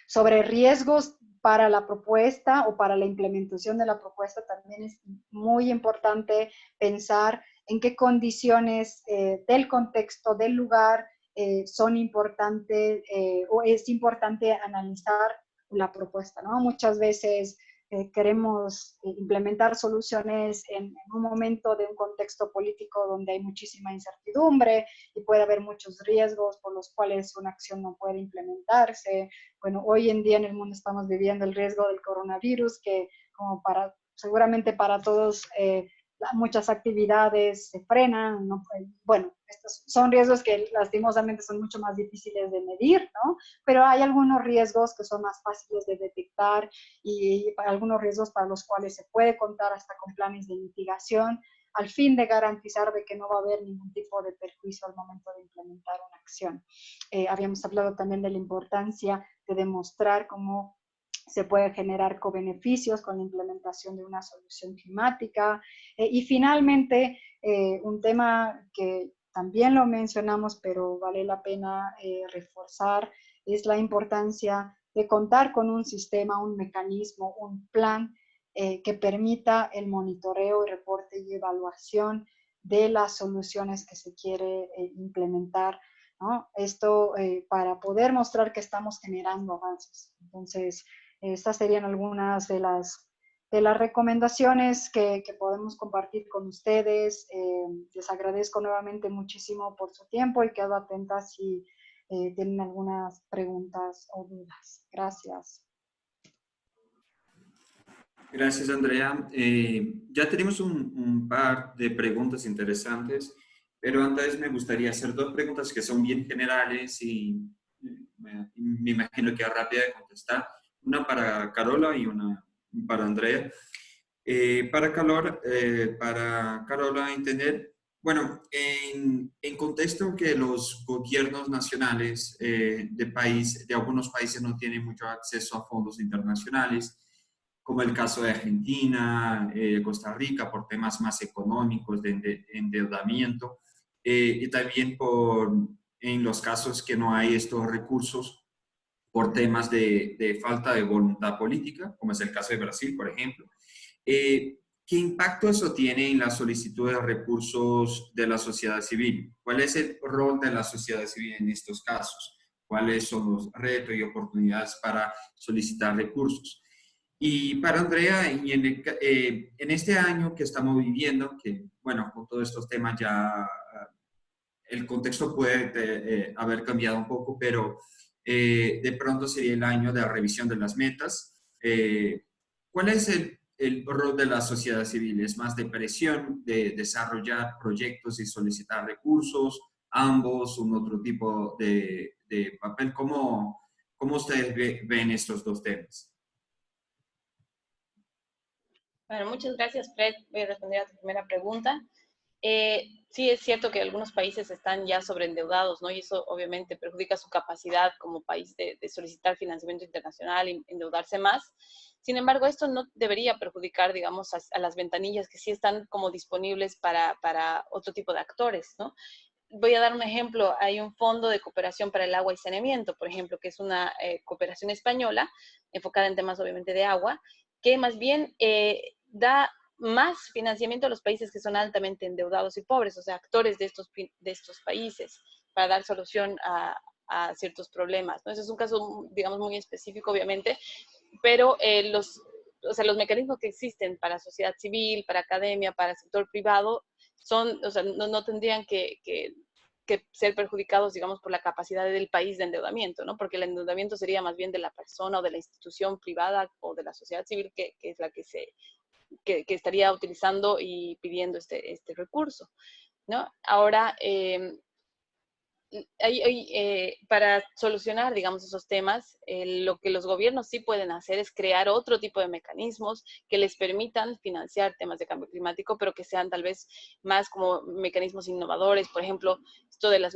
Speaker 3: Sobre riesgos para la propuesta o para la implementación de la propuesta, también es muy importante pensar en qué condiciones del contexto, del lugar, son importantes o es importante analizar la propuesta, ¿no? Muchas veces queremos implementar soluciones en un momento de un contexto político donde hay muchísima incertidumbre y puede haber muchos riesgos por los cuales una acción no puede implementarse. Bueno, hoy en día en el mundo estamos viviendo el riesgo del coronavirus, que como seguramente para todos muchas actividades se frenan, ¿no? Bueno, estos son riesgos que lastimosamente son mucho más difíciles de medir, ¿no? Pero hay algunos riesgos que son más fáciles de detectar y algunos riesgos para los cuales se puede contar hasta con planes de mitigación, al fin de garantizar de que no va a haber ningún tipo de perjuicio al momento de implementar una acción. Habíamos hablado también de la importancia de demostrar cómo se puede generar cobeneficios con la implementación de una solución climática. Y finalmente, un tema que también lo mencionamos, pero vale la pena reforzar, es la importancia de contar con un sistema, un mecanismo, un plan que permita el monitoreo, reporte y evaluación de las soluciones que se quiere implementar, ¿no? Esto para poder mostrar que estamos generando avances. Entonces, estas serían algunas de las recomendaciones que podemos compartir con ustedes. Les agradezco nuevamente muchísimo por su tiempo y quedo atenta si tienen algunas preguntas o dudas. Gracias.
Speaker 2: Gracias, Andrea. Ya tenemos un par de preguntas interesantes, pero antes me gustaría hacer dos preguntas que son bien generales y me imagino que es rápida de contestar. Una para Carola y una para Andrea. Para Carola entender, bueno, en contexto que los gobiernos nacionales de algunos países no tienen mucho acceso a fondos internacionales, como el caso de Argentina, Costa Rica, por temas más económicos de endeudamiento, y también en los casos que no hay estos recursos por temas de falta de voluntad política, como es el caso de Brasil, por ejemplo. ¿Qué impacto eso tiene en la solicitud de recursos de la sociedad civil? ¿Cuál es el rol de la sociedad civil en estos casos? ¿Cuáles son los retos y oportunidades para solicitar recursos? Y para Andrea, en este año que estamos viviendo, que bueno, con todos estos temas ya el contexto puede haber cambiado un poco, pero de pronto sería el año de la revisión de las metas. ¿Cuál es el rol de la sociedad civil? ¿Es más de presión, de desarrollar proyectos y solicitar recursos? ¿Ambos? ¿Un otro tipo de papel? ¿Cómo ustedes ven estos dos temas?
Speaker 1: Bueno, muchas gracias, Fred. Voy a responder a tu primera pregunta. Sí, es cierto que algunos países están ya sobreendeudados, ¿no? Y eso obviamente perjudica su capacidad como país de solicitar financiamiento internacional y endeudarse más. Sin embargo, esto no debería perjudicar, digamos, a las ventanillas que sí están como disponibles para otro tipo de actores, ¿no? Voy a dar un ejemplo. Hay un fondo de cooperación para el agua y saneamiento, por ejemplo, que es una cooperación española enfocada en temas obviamente de agua, que más bien da más financiamiento a los países que son altamente endeudados y pobres, o sea, actores de estos países, para dar solución a ciertos problemas, ¿no? Ese es un caso, digamos, muy específico, obviamente, pero los mecanismos que existen para sociedad civil, para academia, para sector privado, o sea, no tendrían que ser perjudicados, digamos, por la capacidad del país de endeudamiento, ¿no? Porque el endeudamiento sería más bien de la persona o de la institución privada o de la sociedad civil que es la que estaría utilizando y pidiendo este recurso, ¿no? Ahora, para solucionar, digamos, esos temas, lo que los gobiernos sí pueden hacer es crear otro tipo de mecanismos que les permitan financiar temas de cambio climático, pero que sean tal vez más como mecanismos innovadores, por ejemplo, esto del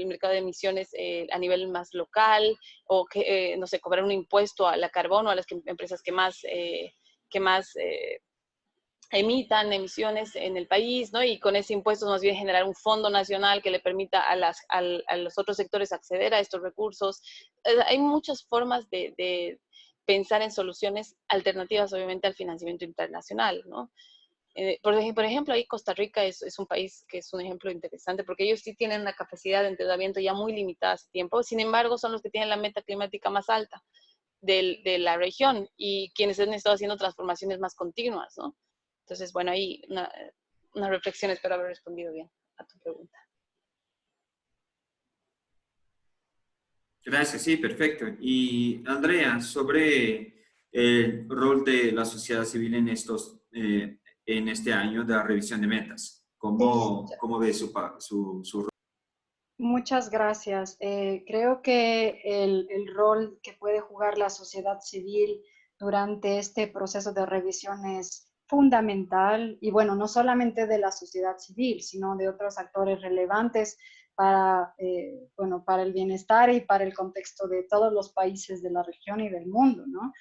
Speaker 1: mercado de emisiones a nivel más local, o que, no sé, cobrar un impuesto a la carbono, a las empresas que más emitan emisiones en el país, ¿no? Y con ese impuesto más bien generar un fondo nacional que le permita a los otros sectores acceder a estos recursos. Hay muchas formas de pensar en soluciones alternativas, obviamente, al financiamiento internacional, ¿no? Por ejemplo, ahí Costa Rica es un país que es un ejemplo interesante porque ellos sí tienen una capacidad de endeudamiento ya muy limitada hace tiempo, sin embargo, son los que tienen la meta climática más alta de la región y quienes han estado haciendo transformaciones más continuas, ¿no? Entonces, bueno, ahí una reflexión, espero haber respondido bien a tu pregunta.
Speaker 2: Gracias, sí, perfecto. Y Andrea, sobre el rol de la sociedad civil en en este año de la revisión de metas,
Speaker 3: Sí,
Speaker 2: ¿cómo ve su rol?
Speaker 3: muchas gracias. Creo que el rol que puede jugar la sociedad civil durante este proceso de revisión es fundamental y bueno, no solamente de la sociedad civil, sino de otros actores relevantes para, bueno, para el bienestar y para el contexto de todos los países de la región y del mundo, ¿no?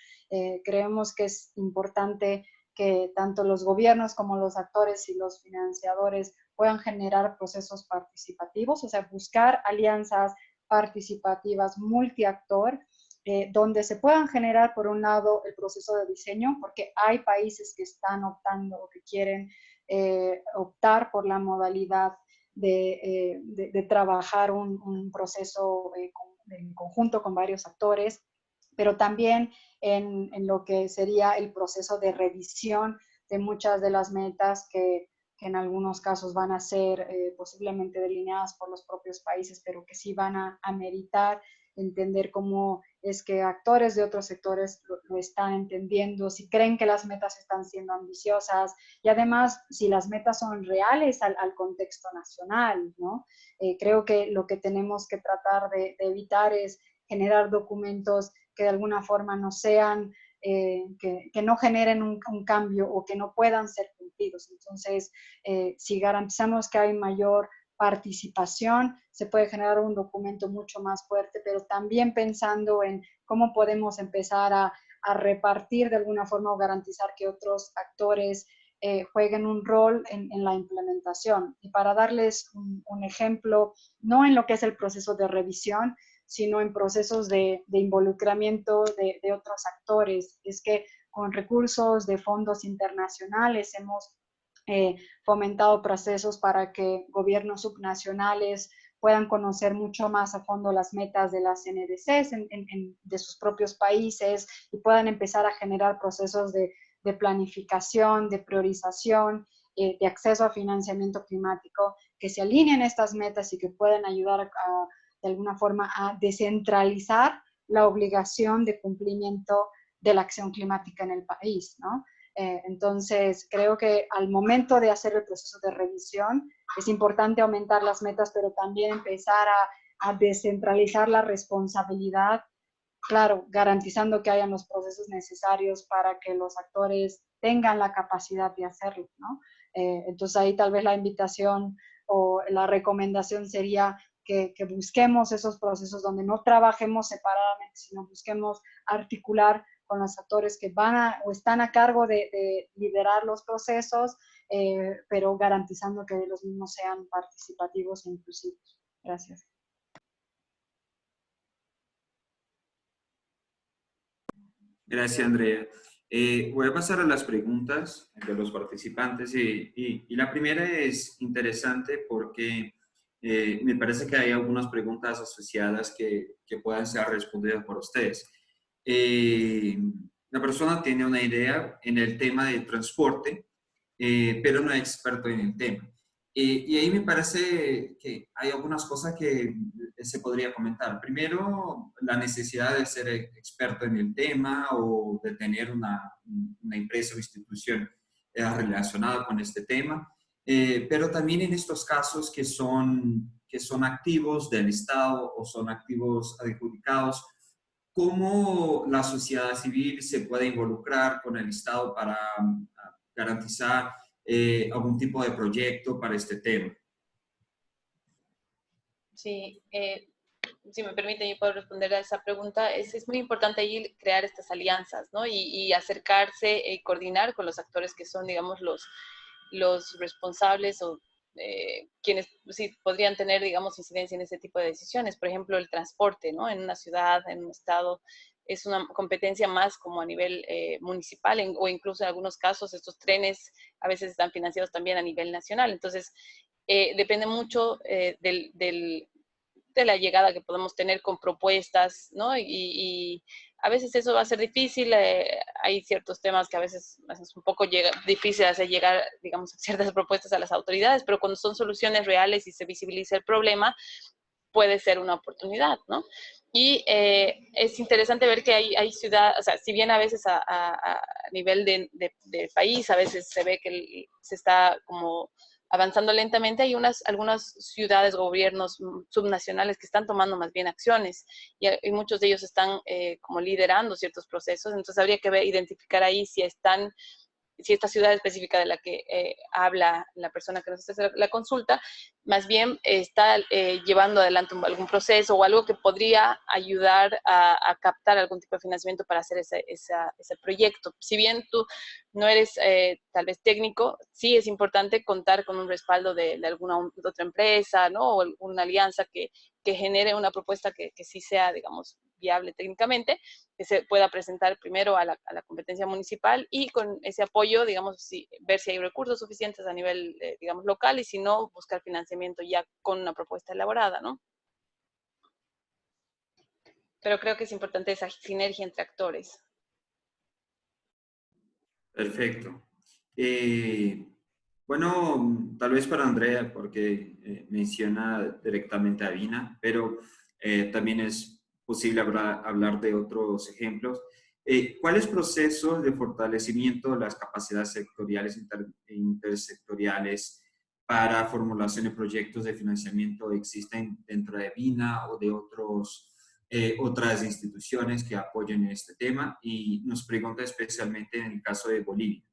Speaker 3: Creemos que es importante que tanto los gobiernos como los actores y los financiadores puedan generar procesos participativos, o sea, buscar alianzas participativas multiactor, donde se puedan generar, por un lado, el proceso de diseño, porque hay países que están optando o que quieren optar por la modalidad de trabajar un proceso en conjunto con varios actores, pero también en lo que sería el proceso de revisión de muchas de las metas que en algunos casos van a ser posiblemente delineadas por los propios países, pero que sí van a ameritar entender cómo es que actores de otros sectores lo están entendiendo, si creen que las metas están siendo ambiciosas y además si las metas son reales al contexto nacional, ¿no? Creo que lo que tenemos que tratar de evitar es generar documentos que de alguna forma no sean que no generen un cambio o que no puedan ser cumplidos. Entonces, si garantizamos que hay mayor participación, se puede generar un documento mucho más fuerte, pero también pensando en cómo podemos empezar a repartir de alguna forma o garantizar que otros actores jueguen un rol en la implementación. Y para darles un ejemplo, no en lo que es el proceso de revisión, sino en procesos de involucramiento de otros actores. Es que con recursos de fondos internacionales hemos fomentado procesos para que gobiernos subnacionales puedan conocer mucho más a fondo las metas de las NDCs de sus propios países y puedan empezar a generar procesos de planificación, de priorización, de acceso a financiamiento climático, que se alineen estas metas y que puedan ayudar de alguna forma a descentralizar la obligación de cumplimiento de la acción climática en el país, ¿no? Entonces, creo que al momento de hacer el proceso de revisión es importante aumentar las metas, pero también empezar a descentralizar la responsabilidad, claro, garantizando que hayan los procesos necesarios para que los actores tengan la capacidad de hacerlo, ¿no? Entonces, ahí tal vez la invitación o la recomendación sería que busquemos esos procesos donde no trabajemos separadamente, sino busquemos articular con los actores que van o están a cargo de liderar los procesos, pero garantizando que los mismos sean participativos e inclusivos. Gracias.
Speaker 2: Gracias, Andrea. Voy a pasar a las preguntas de los participantes y la primera es interesante porque me parece que hay algunas preguntas asociadas que puedan ser respondidas por ustedes. La persona tiene una idea en el tema de transporte, pero no es experto en el tema. Y ahí me parece que hay algunas cosas que se podría comentar. Primero, la necesidad de ser experto en el tema o de tener una empresa o institución relacionada con este tema. Pero también en estos casos que son activos del Estado o son activos adjudicados, ¿cómo la sociedad civil se puede involucrar con el Estado para garantizar algún tipo de proyecto para este tema?
Speaker 1: Sí, si me permiten, yo puedo responder a esa pregunta. Es muy importante ahí crear estas alianzas, ¿no? Y acercarse y coordinar con los actores que son, digamos, los responsables o quienes sí podrían tener, digamos, incidencia en ese tipo de decisiones. Por ejemplo, el transporte, ¿no? En una ciudad, en un estado, es una competencia más como a nivel municipal o incluso en algunos casos estos trenes a veces están financiados también a nivel nacional. Entonces, depende mucho de la llegada que podemos tener con propuestas, ¿no? Y a veces eso va a ser difícil, hay ciertos temas que a veces es un poco difícil hacer llegar, digamos, ciertas propuestas a las autoridades, pero cuando son soluciones reales y se visibiliza el problema, puede ser una oportunidad, ¿no? Y es interesante ver que hay ciudades, o sea, si bien a veces a nivel de país, a veces se ve que se está como avanzando lentamente, hay algunas ciudades, gobiernos subnacionales que están tomando más bien acciones y muchos de ellos están como liderando ciertos procesos, entonces habría que identificar ahí si esta ciudad específica de la que habla la persona que nos hace la consulta, más bien está llevando adelante algún proceso o algo que podría ayudar a captar algún tipo de financiamiento para hacer ese proyecto. Si bien tú no eres tal vez técnico, sí es importante contar con un respaldo de alguna otra empresa, ¿no? O alguna alianza que genere una propuesta que sí sea, digamos, viable técnicamente, que se pueda presentar primero a la competencia municipal y con ese apoyo, digamos, ver si hay recursos suficientes a nivel, digamos, local y si no, buscar financiamiento ya con una propuesta elaborada, ¿no? Pero creo que es importante esa sinergia entre actores.
Speaker 2: Perfecto. Bueno, tal vez para Andrea, porque menciona directamente a Vina, pero también es posible hablar de otros ejemplos. ¿Cuáles procesos de fortalecimiento de las capacidades sectoriales e intersectoriales para formulación de proyectos de financiamiento existen dentro de Vina o de otras instituciones que apoyen este tema? Y nos pregunta especialmente en el caso de Bolivia.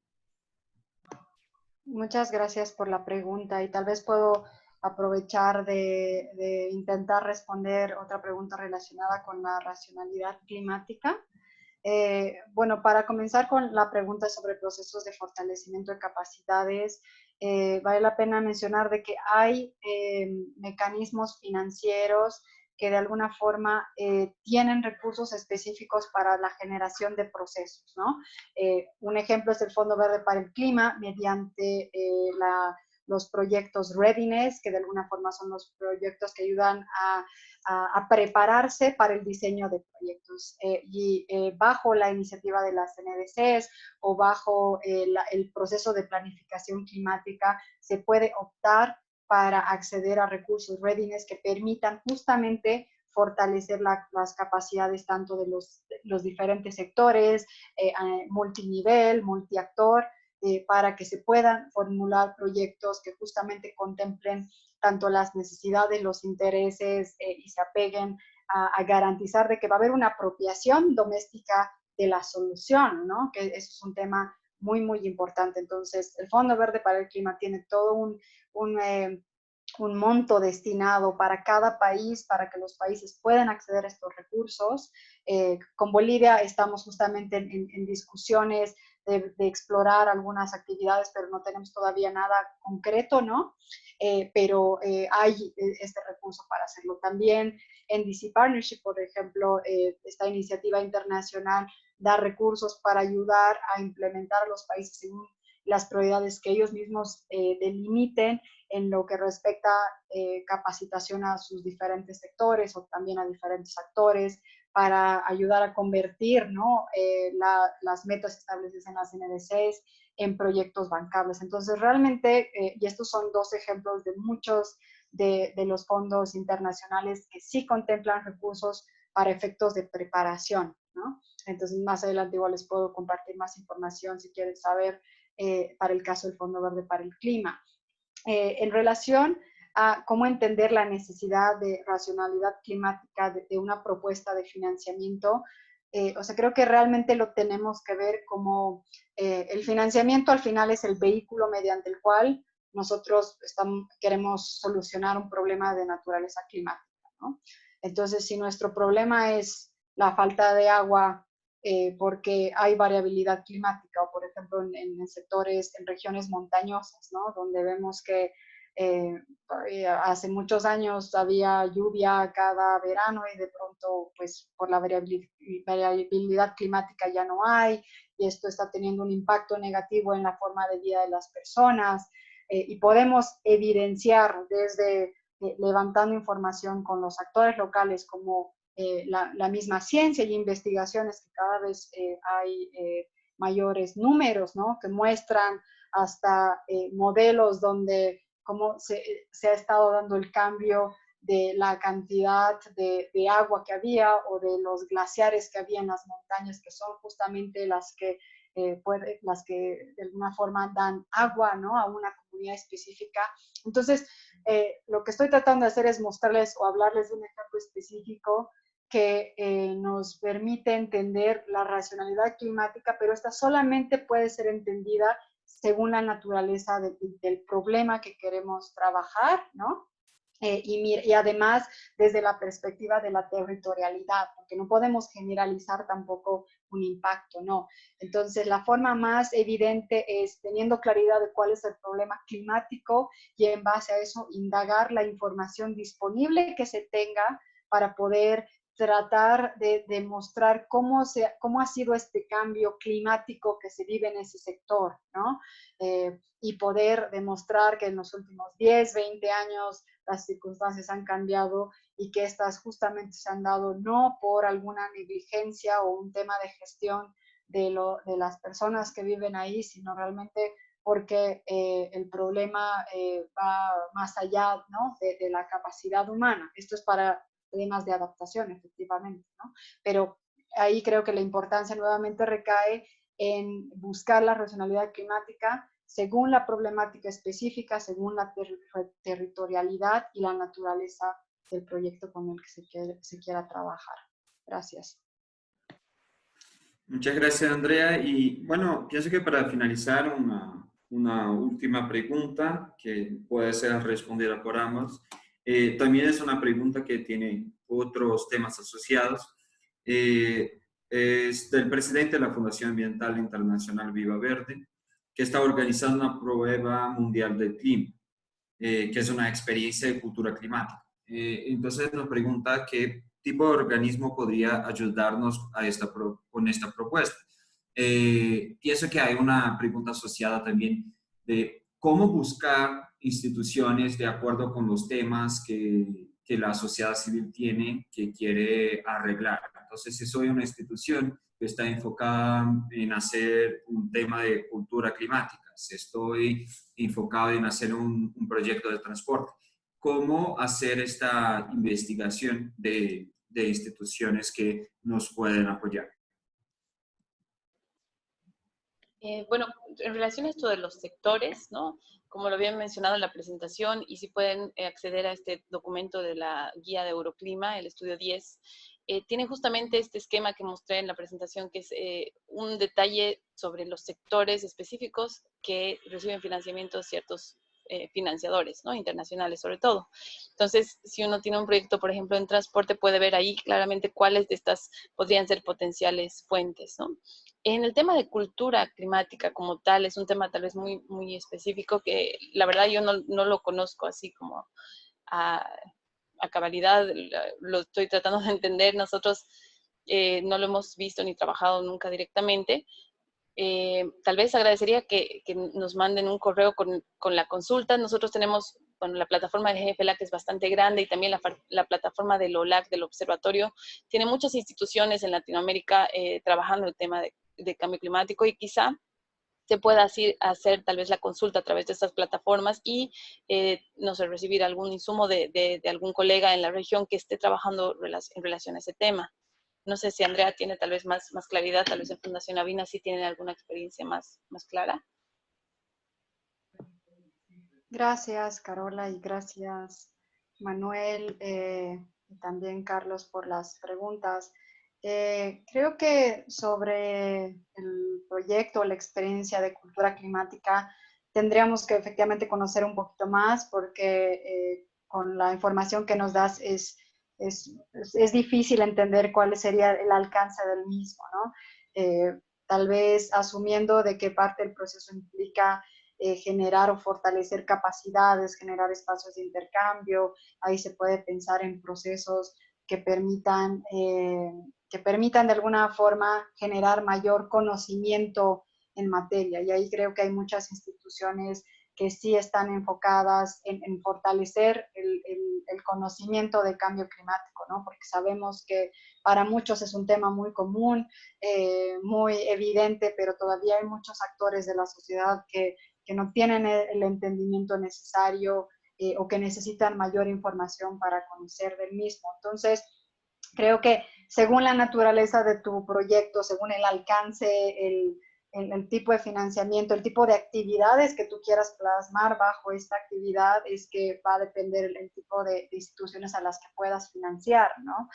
Speaker 3: Muchas gracias por la pregunta y tal vez puedo aprovechar de intentar responder otra pregunta relacionada con la racionalidad climática. Bueno, para comenzar con la pregunta sobre procesos de fortalecimiento de capacidades, vale la pena mencionar de que hay mecanismos financieros que de alguna forma tienen recursos específicos para la generación de procesos, ¿no? Un ejemplo es el Fondo Verde para el Clima, mediante los proyectos Readiness, que de alguna forma son los proyectos que ayudan a prepararse para el diseño de proyectos. Bajo la iniciativa de las NDCs o bajo el proceso de planificación climática, se puede optar para acceder a recursos readiness que permitan justamente fortalecer las capacidades tanto de los diferentes sectores, multinivel, multiactor, para que se puedan formular proyectos que justamente contemplen tanto las necesidades, los intereses y se apeguen a garantizar de que va a haber una apropiación doméstica de la solución, ¿no? Que eso es un tema muy, muy importante. Entonces, el Fondo Verde para el Clima tiene todo un monto destinado para cada país, para que los países puedan acceder a estos recursos. Con Bolivia estamos justamente en discusiones de explorar algunas actividades, pero no tenemos todavía nada concreto, ¿no? Pero hay este recurso para hacerlo. También en DC Partnership, por ejemplo, esta iniciativa internacional da recursos para ayudar a implementar a los países según las prioridades que ellos mismos delimiten en lo que respecta capacitación a sus diferentes sectores o también a diferentes actores para ayudar a convertir, ¿no? Las metas establecidas en las NDCs en proyectos bancables. Entonces, realmente, y estos son dos ejemplos de muchos de los fondos internacionales que sí contemplan recursos para efectos de preparación, ¿no? Entonces, más adelante igual les puedo compartir más información si quieren saber para el caso del Fondo Verde para el Clima. En relación a cómo entender la necesidad de racionalidad climática de una propuesta de financiamiento, o sea, creo que realmente lo tenemos que ver como el financiamiento al final es el vehículo mediante el cual nosotros queremos solucionar un problema de naturaleza climática, ¿no? Entonces, si nuestro problema es la falta de agua porque hay variabilidad climática o, por ejemplo, en sectores, en regiones montañosas, ¿no? Donde vemos que hace muchos años había lluvia cada verano y de pronto, pues, por la variabilidad climática ya no hay y esto está teniendo un impacto negativo en la forma de vida de las personas y podemos evidenciar desde levantando información con los actores locales como la misma ciencia y investigaciones que cada vez hay mayores números, ¿no? Que muestran hasta modelos donde cómo se ha estado dando el cambio de la cantidad de agua que había o de los glaciares que había en las montañas, que son justamente las que de alguna forma dan agua, ¿no? A una comunidad específica. Entonces, lo que estoy tratando de hacer es mostrarles o hablarles de un ejemplo específico que nos permite entender la racionalidad climática, pero esta solamente puede ser entendida según la naturaleza del problema que queremos trabajar, ¿no? Y además desde la perspectiva de la territorialidad, porque no podemos generalizar tampoco un impacto, ¿no? Entonces, la forma más evidente es teniendo claridad de cuál es el problema climático y en base a eso indagar la información disponible que se tenga para poder tratar de demostrar cómo ha sido este cambio climático que se vive en ese sector, ¿no? Y poder demostrar que en los últimos 10, 20 años las circunstancias han cambiado y que estas justamente se han dado no por alguna negligencia o un tema de gestión de las personas que viven ahí, sino realmente porque el problema va más allá, ¿no? de la capacidad humana. Esto es para temas de adaptación, efectivamente, ¿no? Pero ahí creo que la importancia nuevamente recae en buscar la racionalidad climática según la problemática específica, según la territorialidad y la naturaleza del proyecto con el que se quiera trabajar. Gracias.
Speaker 2: Muchas gracias, Andrea. Y bueno, pienso que para finalizar, una última pregunta que puede ser respondida por ambos. También es una pregunta que tiene otros temas asociados. Es del presidente de la Fundación Ambiental Internacional Viva Verde, que está organizando una prueba mundial del clima, que es una experiencia de cultura climática. Entonces nos pregunta qué tipo de organismo podría ayudarnos con esta propuesta. Pienso que hay una pregunta asociada también de cómo buscar instituciones de acuerdo con los temas que la sociedad civil tiene que quiere arreglar. Entonces, si soy una institución que está enfocada en hacer un tema de cultura climática, si estoy enfocado en hacer un proyecto de transporte, ¿cómo hacer esta investigación de instituciones que nos pueden apoyar?
Speaker 1: Bueno, en relación a esto de los sectores, ¿no? Como lo habían mencionado en la presentación, y si pueden acceder a este documento de la guía de Euroclima, el estudio 10, tiene justamente este esquema que mostré en la presentación, que es un detalle sobre los sectores específicos que reciben financiamiento de ciertos financiadores, ¿no? Internacionales sobre todo. Entonces, si uno tiene un proyecto, por ejemplo, en transporte, puede ver ahí claramente cuáles de estas podrían ser potenciales fuentes, ¿no? En el tema de cultura climática como tal, es un tema tal vez muy, muy específico que la verdad yo no lo conozco así como a, a cabalidad, lo estoy tratando de entender. Nosotros no lo hemos visto ni trabajado nunca directamente. Tal vez agradecería que nos manden un correo con la consulta. Nosotros tenemos, bueno, la plataforma de GFLA, que es bastante grande, y también la plataforma del OLAC, del observatorio, tiene muchas instituciones en Latinoamérica trabajando el tema de cambio climático, y quizá se pueda hacer tal vez la consulta a través de estas plataformas y, no sé, recibir algún insumo de algún colega en la región que esté trabajando en relación a ese tema. No sé si Andrea tiene tal vez más claridad, tal vez en Fundación Avina sí tienen alguna experiencia más clara.
Speaker 3: Gracias, Carola, y gracias, Manuel, y también Carlos, por las preguntas. Creo que sobre el proyecto, la experiencia de cultura climática, tendríamos que efectivamente conocer un poquito más, porque con la información que nos das es difícil entender cuál sería el alcance del mismo, ¿no? Tal vez asumiendo de qué parte del proceso implica generar o fortalecer capacidades, generar espacios de intercambio. Ahí se puede pensar en procesos que permitan de alguna forma generar mayor conocimiento en materia. Y ahí creo que hay muchas instituciones que sí están enfocadas en fortalecer el conocimiento del cambio climático, ¿no? Porque sabemos que para muchos es un tema muy común, muy evidente, pero todavía hay muchos actores de la sociedad que no tienen el entendimiento necesario o que necesitan mayor información para conocer del mismo. Entonces, creo que según la naturaleza de tu proyecto, según el alcance, el tipo de financiamiento, el tipo de actividades que tú quieras plasmar bajo esta actividad, es que va a depender el tipo de instituciones a las que puedas financiar, ¿no?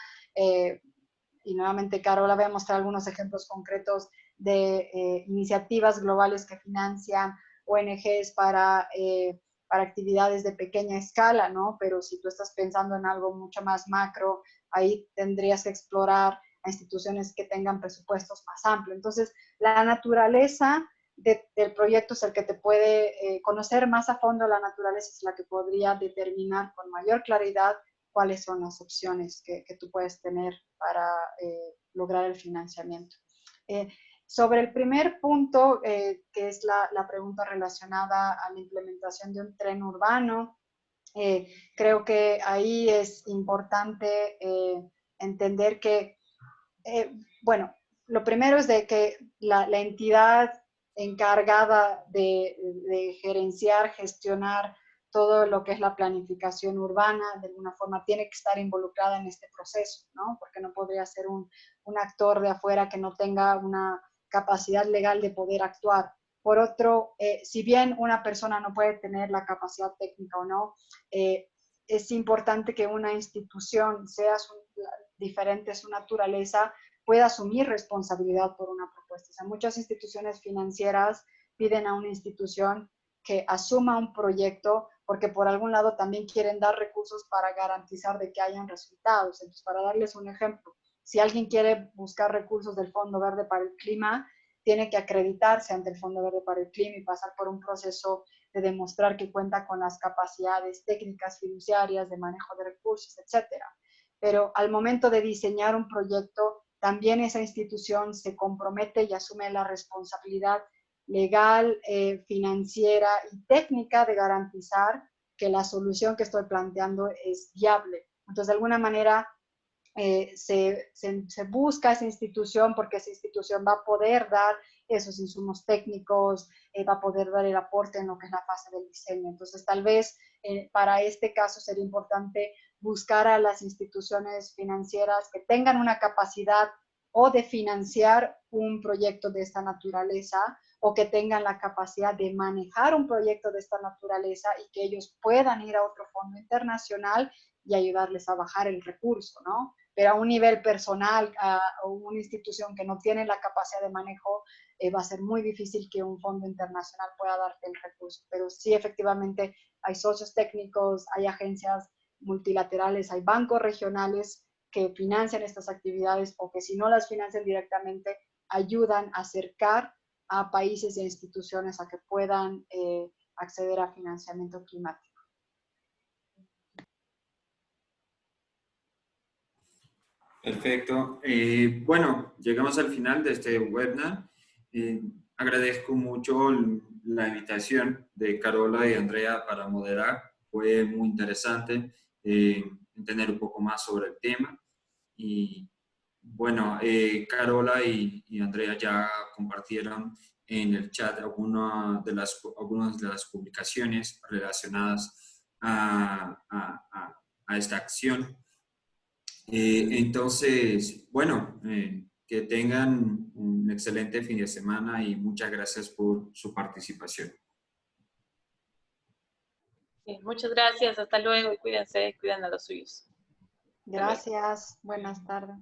Speaker 3: Y nuevamente Carola va a mostrar algunos ejemplos concretos de iniciativas globales que financian ONGs para actividades de pequeña escala, ¿no? Pero si tú estás pensando en algo mucho más macro, ahí tendrías que explorar a instituciones que tengan presupuestos más amplios. Entonces, la naturaleza del proyecto es el que te puede conocer más a fondo la naturaleza, es la que podría determinar con mayor claridad cuáles son las opciones que tú puedes tener para lograr el financiamiento. Sobre el primer punto, que es la pregunta relacionada a la implementación de un tren urbano, creo que ahí es importante entender que, bueno, lo primero es de que la entidad encargada de gerenciar, gestionar todo lo que es la planificación urbana, de alguna forma tiene que estar involucrada en este proceso, ¿no? Porque no podría ser un actor de afuera que no tenga una capacidad legal de poder actuar. Por otro, si bien una persona no puede tener la capacidad técnica o no, es importante que una institución, sea diferente su naturaleza, pueda asumir responsabilidad por una propuesta. O sea, muchas instituciones financieras piden a una institución que asuma un proyecto porque por algún lado también quieren dar recursos para garantizar de que hayan resultados. Entonces, para darles un ejemplo, si alguien quiere buscar recursos del Fondo Verde para el Clima, tiene que acreditarse ante el Fondo Verde para el Clima y pasar por un proceso de demostrar que cuenta con las capacidades técnicas fiduciarias de manejo de recursos, etcétera. Pero al momento de diseñar un proyecto, también esa institución se compromete y asume la responsabilidad legal, financiera y técnica de garantizar que la solución que estoy planteando es viable. Entonces, de alguna manera, se busca esa institución porque esa institución va a poder dar esos insumos técnicos, va a poder dar el aporte en lo que es la fase del diseño. Entonces, tal vez para este caso sería importante buscar a las instituciones financieras que tengan una capacidad o de financiar un proyecto de esta naturaleza o que tengan la capacidad de manejar un proyecto de esta naturaleza y que ellos puedan ir a otro fondo internacional y ayudarles a bajar el recurso, ¿no? Pero a un nivel personal o una institución que no tiene la capacidad de manejo, va a ser muy difícil que un fondo internacional pueda darte el recurso. Pero sí, efectivamente, hay socios técnicos, hay agencias multilaterales, hay bancos regionales que financian estas actividades o que si no las financian directamente, ayudan a acercar a países e instituciones a que puedan acceder a financiamiento climático.
Speaker 2: Perfecto. Bueno, llegamos al final de este webinar. Agradezco mucho la invitación de Carola y Andrea para moderar. Fue muy interesante entender un poco más sobre el tema. Y bueno, Carola y Andrea ya compartieron en el chat algunas de las publicaciones relacionadas a esta acción. Entonces, bueno, que tengan un excelente fin de semana y muchas gracias por su participación.
Speaker 1: Sí, muchas gracias, hasta luego y cuídense, cuidan a los suyos.
Speaker 3: Gracias, buenas tardes.